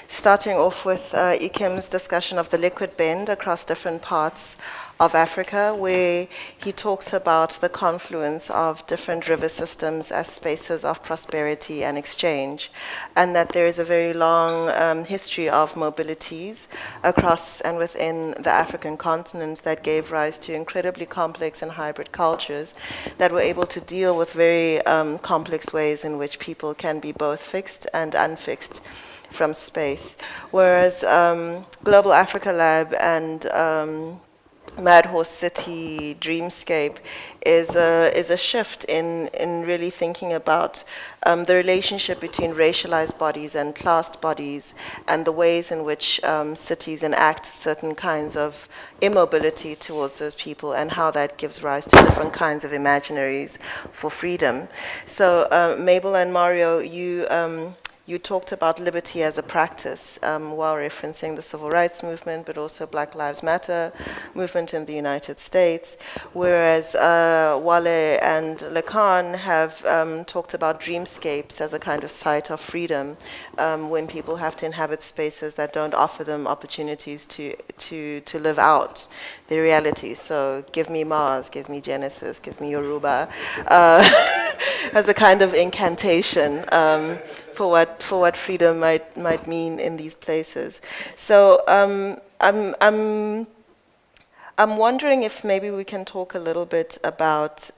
Speaker 2: starting off with Ikem's discussion of the liquid bend across different parts of Africa, where he talks about the confluence of different river systems as spaces of prosperity and exchange, and that there is a very long history of mobilities across and within the African continent that gave rise to incredibly complex and hybrid cultures that were able to deal with very complex ways in which people can be both fixed and unfixed from space. Whereas Global Africa Lab and Mad Horse City Dreamscape is a shift in really thinking about the relationship between racialized bodies and classed bodies, and the ways in which cities enact certain kinds of immobility towards those people, and how that gives rise to different kinds of imaginaries for freedom. So Mabel and Mario, you talked about liberty as a practice while referencing the civil rights movement, but also Black Lives Matter movement in the United States, whereas Wale and Lacan have talked about dreamscapes as a kind of site of freedom when people have to inhabit spaces that don't offer them opportunities to live out their reality. So give me Mars, give me Genesis, give me Yoruba, as a kind of incantation for what freedom might mean in these places. So I'm wondering if maybe we can talk a little bit about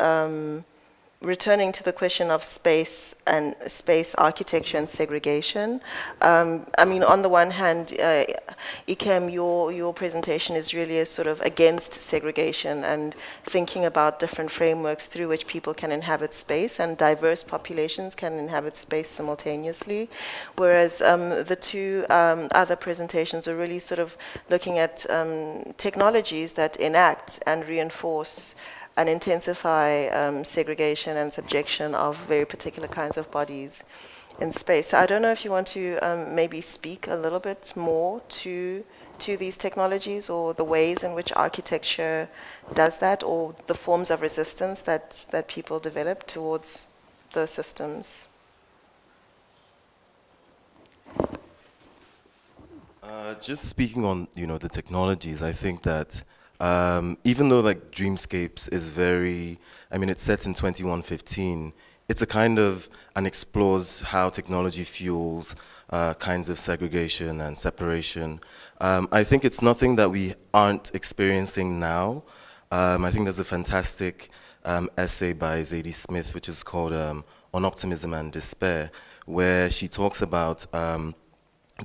Speaker 2: returning to the question of space and space architecture and segregation. I mean, on the one hand, Ikem, your presentation is really a sort of against segregation and thinking about different frameworks through which people can inhabit space and diverse populations can inhabit space simultaneously. Whereas the two other presentations are really sort of looking at technologies that enact and reinforce and intensify segregation and subjection of very particular kinds of bodies in space. So I don't know if you want to maybe speak a little bit more to these technologies or the ways in which architecture does that, or the forms of resistance that people develop towards those systems.
Speaker 6: Just speaking on, the technologies, I think that even though like Dreamscapes is it's set in 2115, it's a kind of, and explores how technology fuels kinds of segregation and separation. I think it's nothing that we aren't experiencing now. I think there's a fantastic essay by Zadie Smith, which is called On Optimism and Despair, where she talks about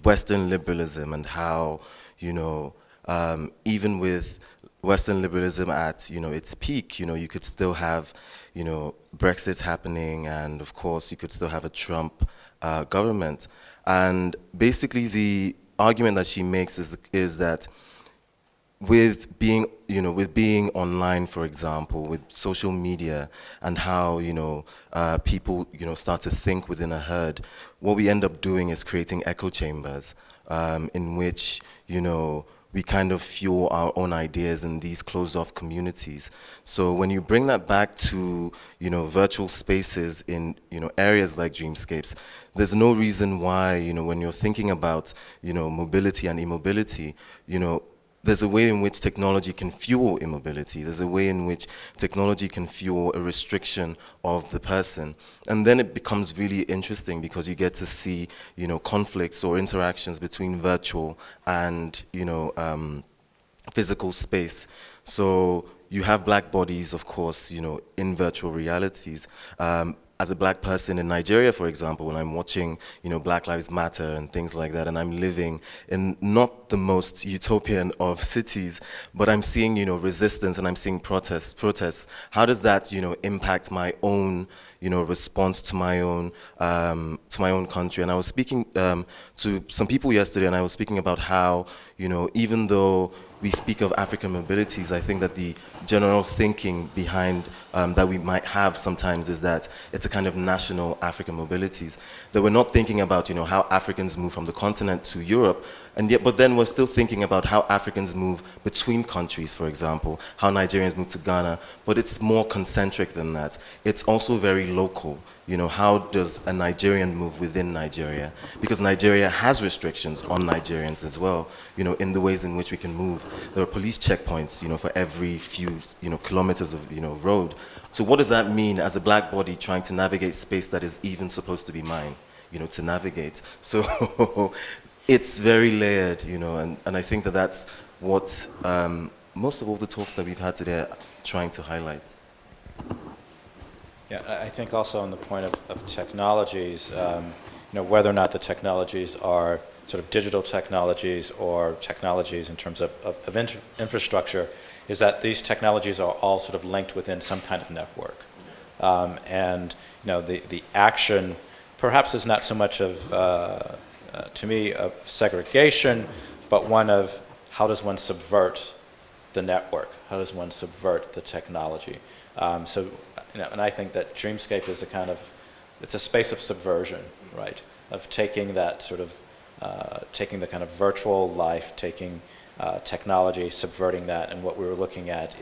Speaker 6: Western liberalism and how, even with Western liberalism at, its peak, you could still have, Brexit happening, and of course you could still have a Trump government. And basically the argument that she makes is that with being online, for example, with social media and how, people, start to think within a herd, what we end up doing is creating echo chambers in which, we kind of fuel our own ideas in these closed-off communities. So when you bring that back to, virtual spaces in, areas like Dreamscapes, there's no reason why, when you're thinking about, mobility and immobility, there's a way in which technology can fuel immobility. There's a way in which technology can fuel a restriction of the person. And then it becomes really interesting because you get to see, conflicts or interactions between virtual and, physical space. So you have black bodies, of course, in virtual realities. As a black person in Nigeria, for example, when I'm watching, Black Lives Matter and things like that, and I'm living in not the most utopian of cities, but I'm seeing, resistance and I'm seeing protests. How does that, impact my own, response to my own country? And I was speaking to some people yesterday, and I was speaking about how, even though we speak of African mobilities, I think that the general thinking behind that we might have sometimes is that it's a kind of national African mobilities, that we're not thinking about, how Africans move from the continent to Europe, but then we're still thinking about how Africans move between countries, for example, how Nigerians move to Ghana, but it's more concentric than that. It's also very local. How does a Nigerian move within Nigeria? Because Nigeria has restrictions on Nigerians as well, in the ways in which we can move. There are police checkpoints, for every few, kilometers of, road. So what does that mean as a black body trying to navigate space that is even supposed to be mine, to navigate? So it's very layered, and I think that that's what most of all the talks that we've had today are trying to highlight.
Speaker 3: Yeah, I think also on the point of technologies, whether or not the technologies are sort of digital technologies or technologies in terms of infrastructure, is that these technologies are all sort of linked within some kind of network. And the action perhaps is not so much of, to me, of segregation, but one of how does one subvert the network? How does one subvert the technology? And I think that Dreamscape is it's a space of subversion, right? of taking that sort of, taking the kind of virtual life, taking technology, subverting that, and what we were looking at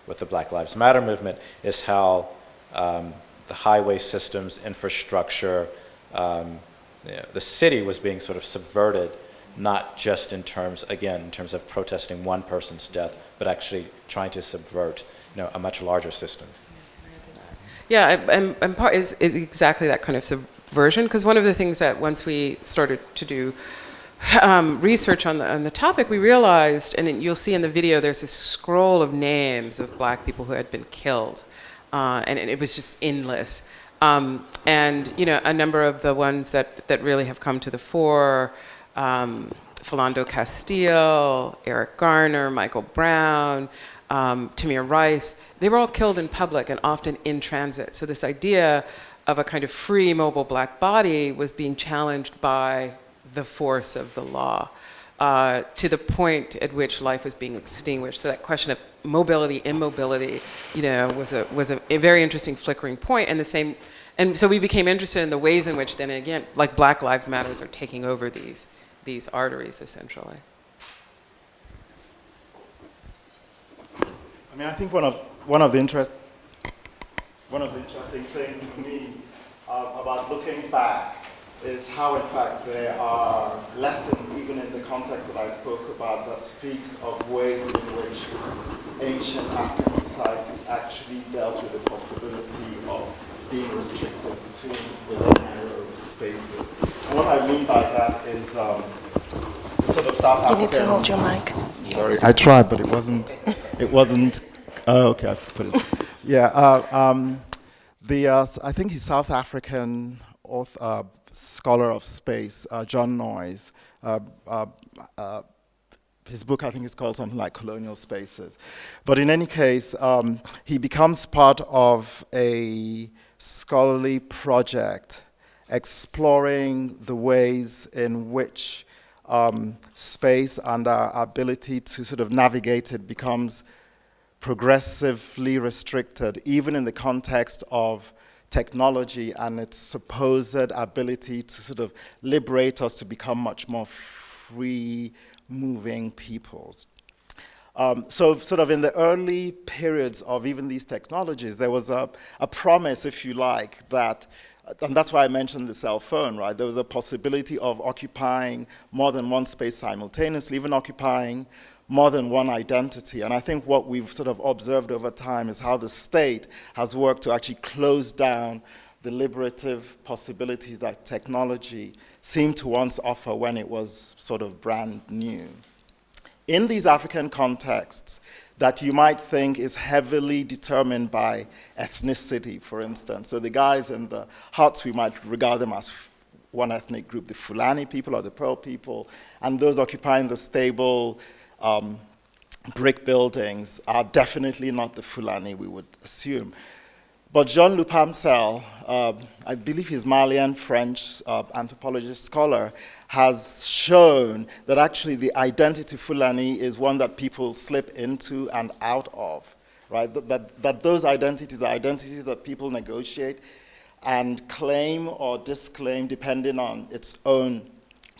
Speaker 3: with the Black Lives Matter movement is how the highway systems, infrastructure, the city was being sort of subverted, not just in terms of protesting one person's death, but actually trying to subvert, a much larger system.
Speaker 4: Yeah, and part is exactly that kind of subversion, because one of the things that once we started to do research on the topic, we realized, and you'll see in the video, there's this scroll of names of Black people who had been killed, and it was just endless. And a number of the ones that really have come to the fore, Philando Castile, Eric Garner, Michael Brown, Tamir Rice, they were all killed in public and often in transit. So this idea of a kind of free, mobile Black body was being challenged by the force of the law, to the point at which life was being extinguished. So that question of mobility, immobility, was a very interesting flickering point. And so we became interested in the ways in which then again, like Black Lives Matters are taking over these arteries essentially.
Speaker 1: I mean, I think one of the interesting things for me about looking back is how, in fact, there are lessons, even in the context that I spoke about, that speaks of ways in which ancient African society actually dealt with the possibility of being restricted within narrow spaces. And what I mean by that is the sort of South African...
Speaker 2: You need to hold your mic.
Speaker 1: Sorry, I tried, but it wasn't. Oh, okay, I put it. Yeah, I think he's South African author, scholar of space, John Noyes. His book, I think, is called something like Colonial Spaces. But in any case, he becomes part of a scholarly project exploring the ways in which space and our ability to sort of navigate it becomes progressively restricted, even in the context of technology and its supposed ability to sort of liberate us to become much more free-moving peoples. So sort of in the early periods of even these technologies, there was a promise, if you like, that, and that's why I mentioned the cell phone, right? There was a possibility of occupying more than one space simultaneously, even occupying more than one identity. And I think what we've sort of observed over time is how the state has worked to actually close down the liberative possibilities that technology seemed to once offer when it was sort of brand new. In these African contexts that you might think is heavily determined by ethnicity, for instance. So the guys in the huts, we might regard them as one ethnic group, the Fulani people or the Pearl people, and those occupying the stable brick buildings are definitely not the Fulani, we would assume. But Jean-Luc Pamsel, I believe he's Malian-French anthropologist scholar, has shown that actually the identity Fulani is one that people slip into and out of, right? That those identities are identities that people negotiate and claim or disclaim depending on its own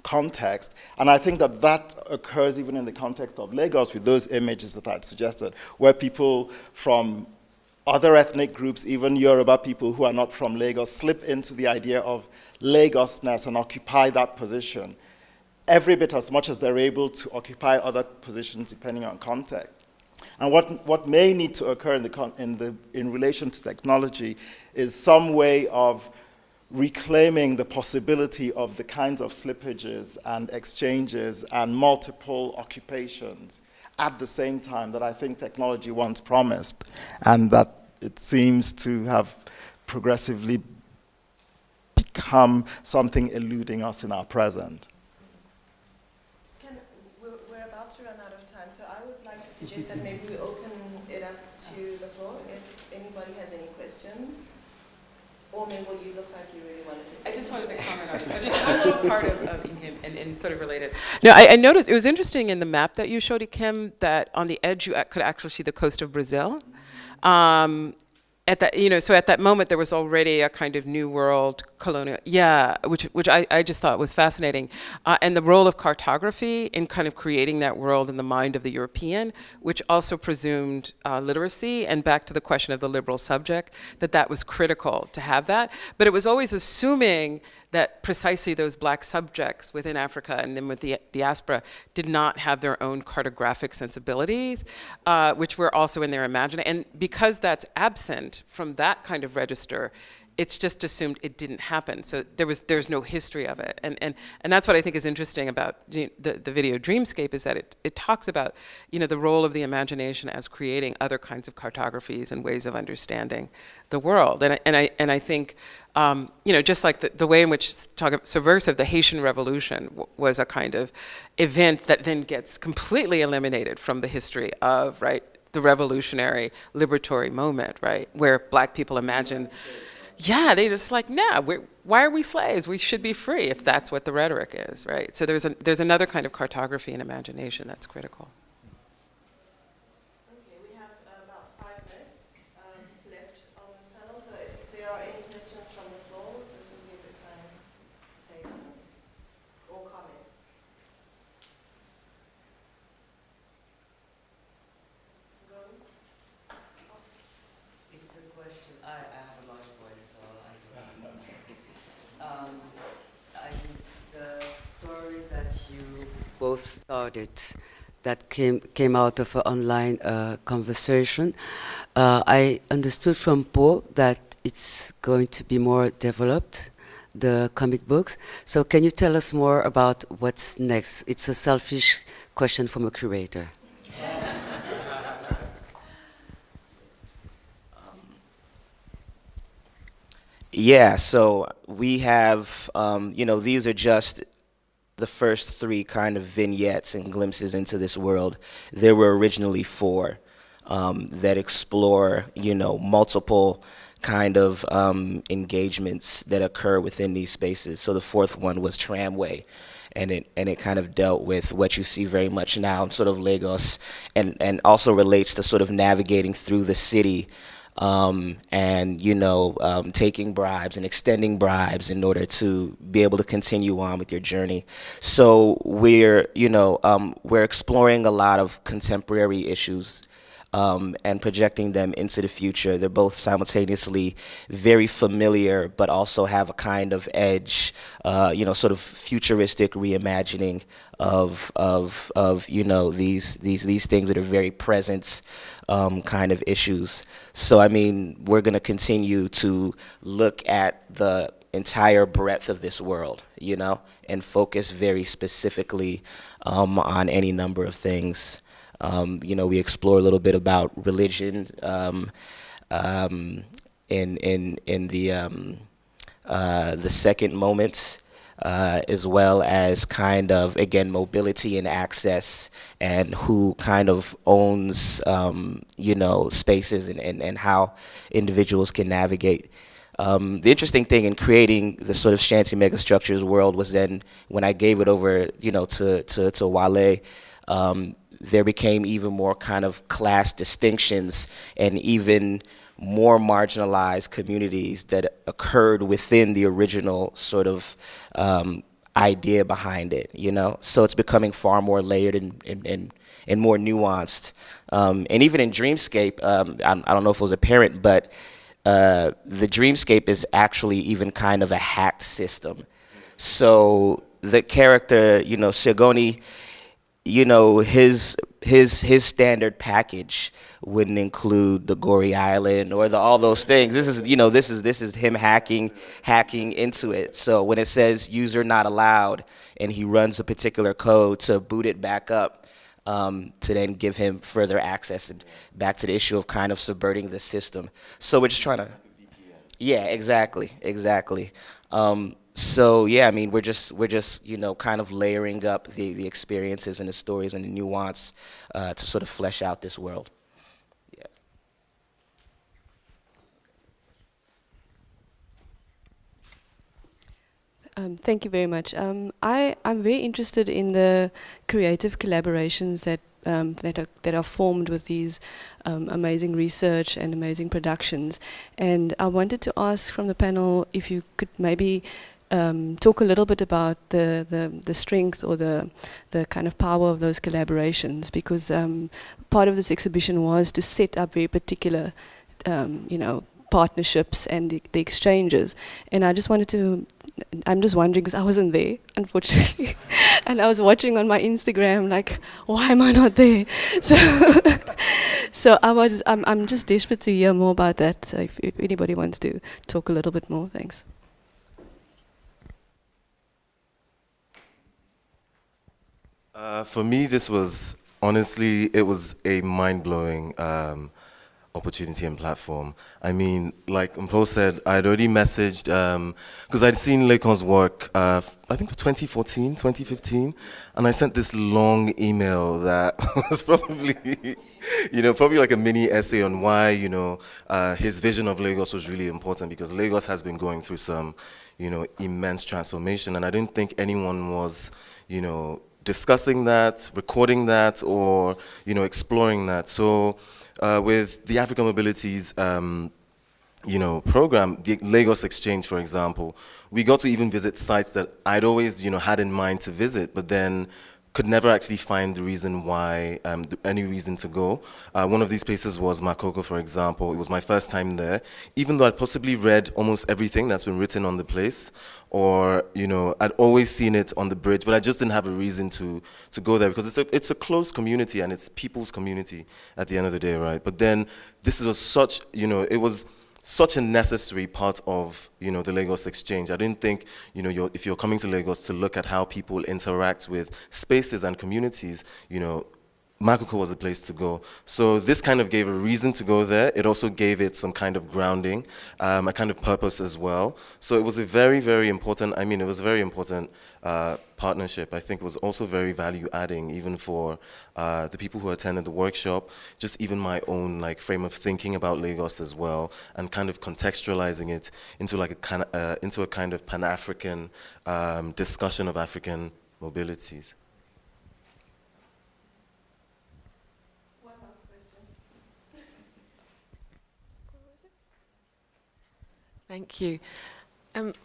Speaker 1: context. And I think that occurs even in the context of Lagos with those images that I'd suggested, where people from other ethnic groups, even Yoruba people who are not from Lagos, slip into the idea of Lagosness and occupy that position every bit as much as they're able to occupy other positions depending on context. And what may need to occur in relation to technology is some way of reclaiming the possibility of the kinds of slippages and exchanges and multiple occupations at the same time that I think technology once promised, and that it seems to have progressively become something eluding us in our present.
Speaker 2: We're about to run out of time, so I would like to suggest that maybe we open it up to the floor if anybody has any questions. Or Mabel, you look like you really wanted to say
Speaker 4: I just
Speaker 2: something.
Speaker 4: wanted to comment on it. Just one little part of Ikem and sort of related. No, I noticed, it was interesting in the map that you showed, Ikem, that on the edge you could actually see the coast of Brazil. at that, so at that moment there was already a kind of new world colonial, which I just thought was fascinating, and the role of cartography in kind of creating that world in the mind of the European, which also presumed literacy, and back to the question of the liberal subject, that was critical to have that, but it was always assuming that precisely those black subjects within Africa and then with the diaspora did not have their own cartographic sensibilities, which were also in their imagining. And because that's absent from that kind of register, it's just assumed it didn't happen. So there's no history of it. And that's what I think is interesting about the video Dreamscape, is that it talks about, the role of the imagination as creating other kinds of cartographies and ways of understanding the world. And I think, just like the way in which subversive, the Haitian Revolution was a kind of event that then gets completely eliminated from the history of, the revolutionary liberatory moment, where black people imagine, they just like, why are we slaves? We should be free, if that's what the rhetoric is, right? So there's another kind of cartography and imagination that's critical.
Speaker 2: Okay, we have about 5 minutes left on this panel, so if there are any questions from the floor, this would be a good time to take them, or comments. Go.
Speaker 8: It's a question. I have a large voice, so the story that you both started, that came out of an online conversation. I understood from Paul that it's going to be more developed, the comic books. So can you tell us more about what's next? It's a selfish question from a curator.
Speaker 5: Yeah, so we have, these are just the first 3 kind of vignettes and glimpses into this world. There were originally 4 that explore, multiple kind of engagements that occur within these spaces. So the 4th one was Tramway, and it kind of dealt with what you see very much now in sort of Lagos, and also relates to sort of navigating through the city, taking bribes and extending bribes in order to be able to continue on with your journey. So we're exploring a lot of contemporary issues and projecting them into the future. They're both simultaneously very familiar, but also have a kind of edge, sort of futuristic reimagining of these things that are very present kind of issues. So we're going to continue to look at the entire breadth of this world, and focus very specifically on any number of things. We explore a little bit about religion in the second moment, as well as kind of, again, mobility and access, and who kind of owns, spaces, and how individuals can navigate. The interesting thing in creating the sort of Shanty megastructures world was then when I gave it over, to Wale, there became even more kind of class distinctions and even more marginalized communities that occurred within the original sort of idea behind it, So it's becoming far more layered and more nuanced. And even in Dreamscape, I don't know if it was apparent, but the Dreamscape is actually even kind of a hacked system. So the character, Sigoni, his standard package wouldn't include the Gory Island or all those things. This is him hacking into it. So when it says user not allowed, and he runs a particular code to boot it back up, to then give him further access, and back to the issue of kind of subverting the system. So we're just trying to, yeah, exactly. So yeah, we're just kind of layering up the experiences and the stories and the nuance to sort of flesh out this world. Yeah.
Speaker 9: Thank you very much. I'm very interested in the creative collaborations that are formed with these amazing research and amazing productions. And I wanted to ask from the panel if you could maybe talk a little bit about the strength or the kind of power of those collaborations, because part of this exhibition was to set up very particular, partnerships and the exchanges. And I'm just wondering, because I wasn't there, unfortunately, and I was watching on my Instagram, like, why am I not there? So I'm just desperate to hear more about that. So if anybody wants to talk a little bit more, thanks.
Speaker 6: For me, this was, honestly, it was a mind-blowing opportunity and platform. I mean, like Mpo said, I'd already messaged, because I'd seen Lekan's work, I think for 2014, 2015, and I sent this long email that was probably, probably like a mini essay on why, his vision of Lagos was really important, because Lagos has been going through some, immense transformation, and I didn't think anyone was, discussing that, recording that, or, exploring that. So, with the African Mobilities, program, the Lagos Exchange, for example, we got to even visit sites that I'd always, had in mind to visit, but then could never actually find the reason why, any reason to go. One of these places was Makoko, for example. It was my first time there, even though I'd possibly read almost everything that's been written on the place, or, I'd always seen it on the bridge, but I just didn't have a reason to go there, because it's a closed community, and it's people's community at the end of the day, right? But then this is such, it was such a necessary part of, the Lagos Exchange. I didn't think, if you're coming to Lagos to look at how people interact with spaces and communities, Makoko was a place to go. So this kind of gave a reason to go there. It also gave it some kind of grounding, a kind of purpose as well. So it was a very, very important, it was a very important partnership. I think it was also very value-adding, even for the people who attended the workshop, just even my own frame of thinking about Lagos as well, and kind of contextualizing it into into a kind of Pan-African discussion of African mobilities.
Speaker 10: Thank you.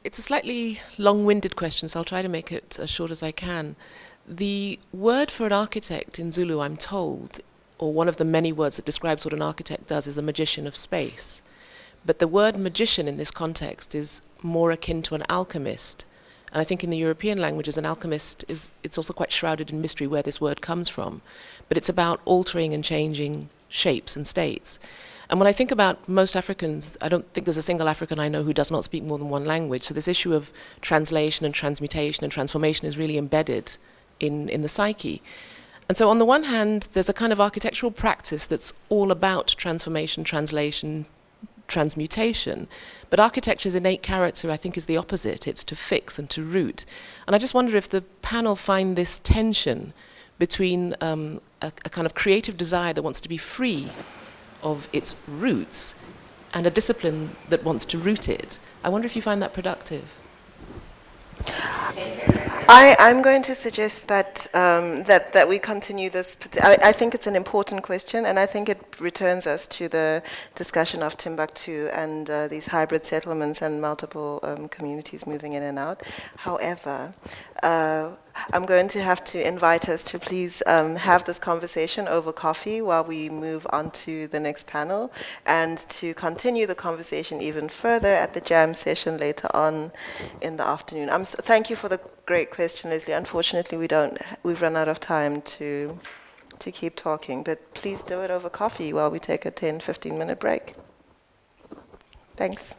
Speaker 10: It's a slightly long-winded question, so I'll try to make it as short as I can. The word for an architect in Zulu, I'm told, or one of the many words that describes what an architect does, is a magician of space. But the word magician in this context is more akin to an alchemist. And I think in the European languages, an alchemist it's also quite shrouded in mystery where this word comes from. But it's about altering and changing shapes and states. And when I think about most Africans, I don't think there's a single African I know who does not speak more than one language. So this issue of translation and transmutation and transformation is really embedded in the psyche. And so on the one hand, there's a kind of architectural practice that's all about transformation, translation, transmutation. But architecture's innate character, I think, is the opposite. It's to fix and to root. And I just wonder if the panel find this tension between a kind of creative desire that wants to be free of its roots and a discipline that wants to root it. I wonder if you find that productive.
Speaker 2: I'm going to suggest that that we continue this. I think it's an important question, and I think it returns us to the discussion of Timbuktu and these hybrid settlements and multiple communities moving in and out. However, I'm going to have to invite us to please have this conversation over coffee while we move on to the next panel, and to continue the conversation even further at the jam session later on in the afternoon. Thank you for the great question, Leslie. Unfortunately, we've run out of time to keep talking, but please do it over coffee while we take a 10-15 minute break. Thanks.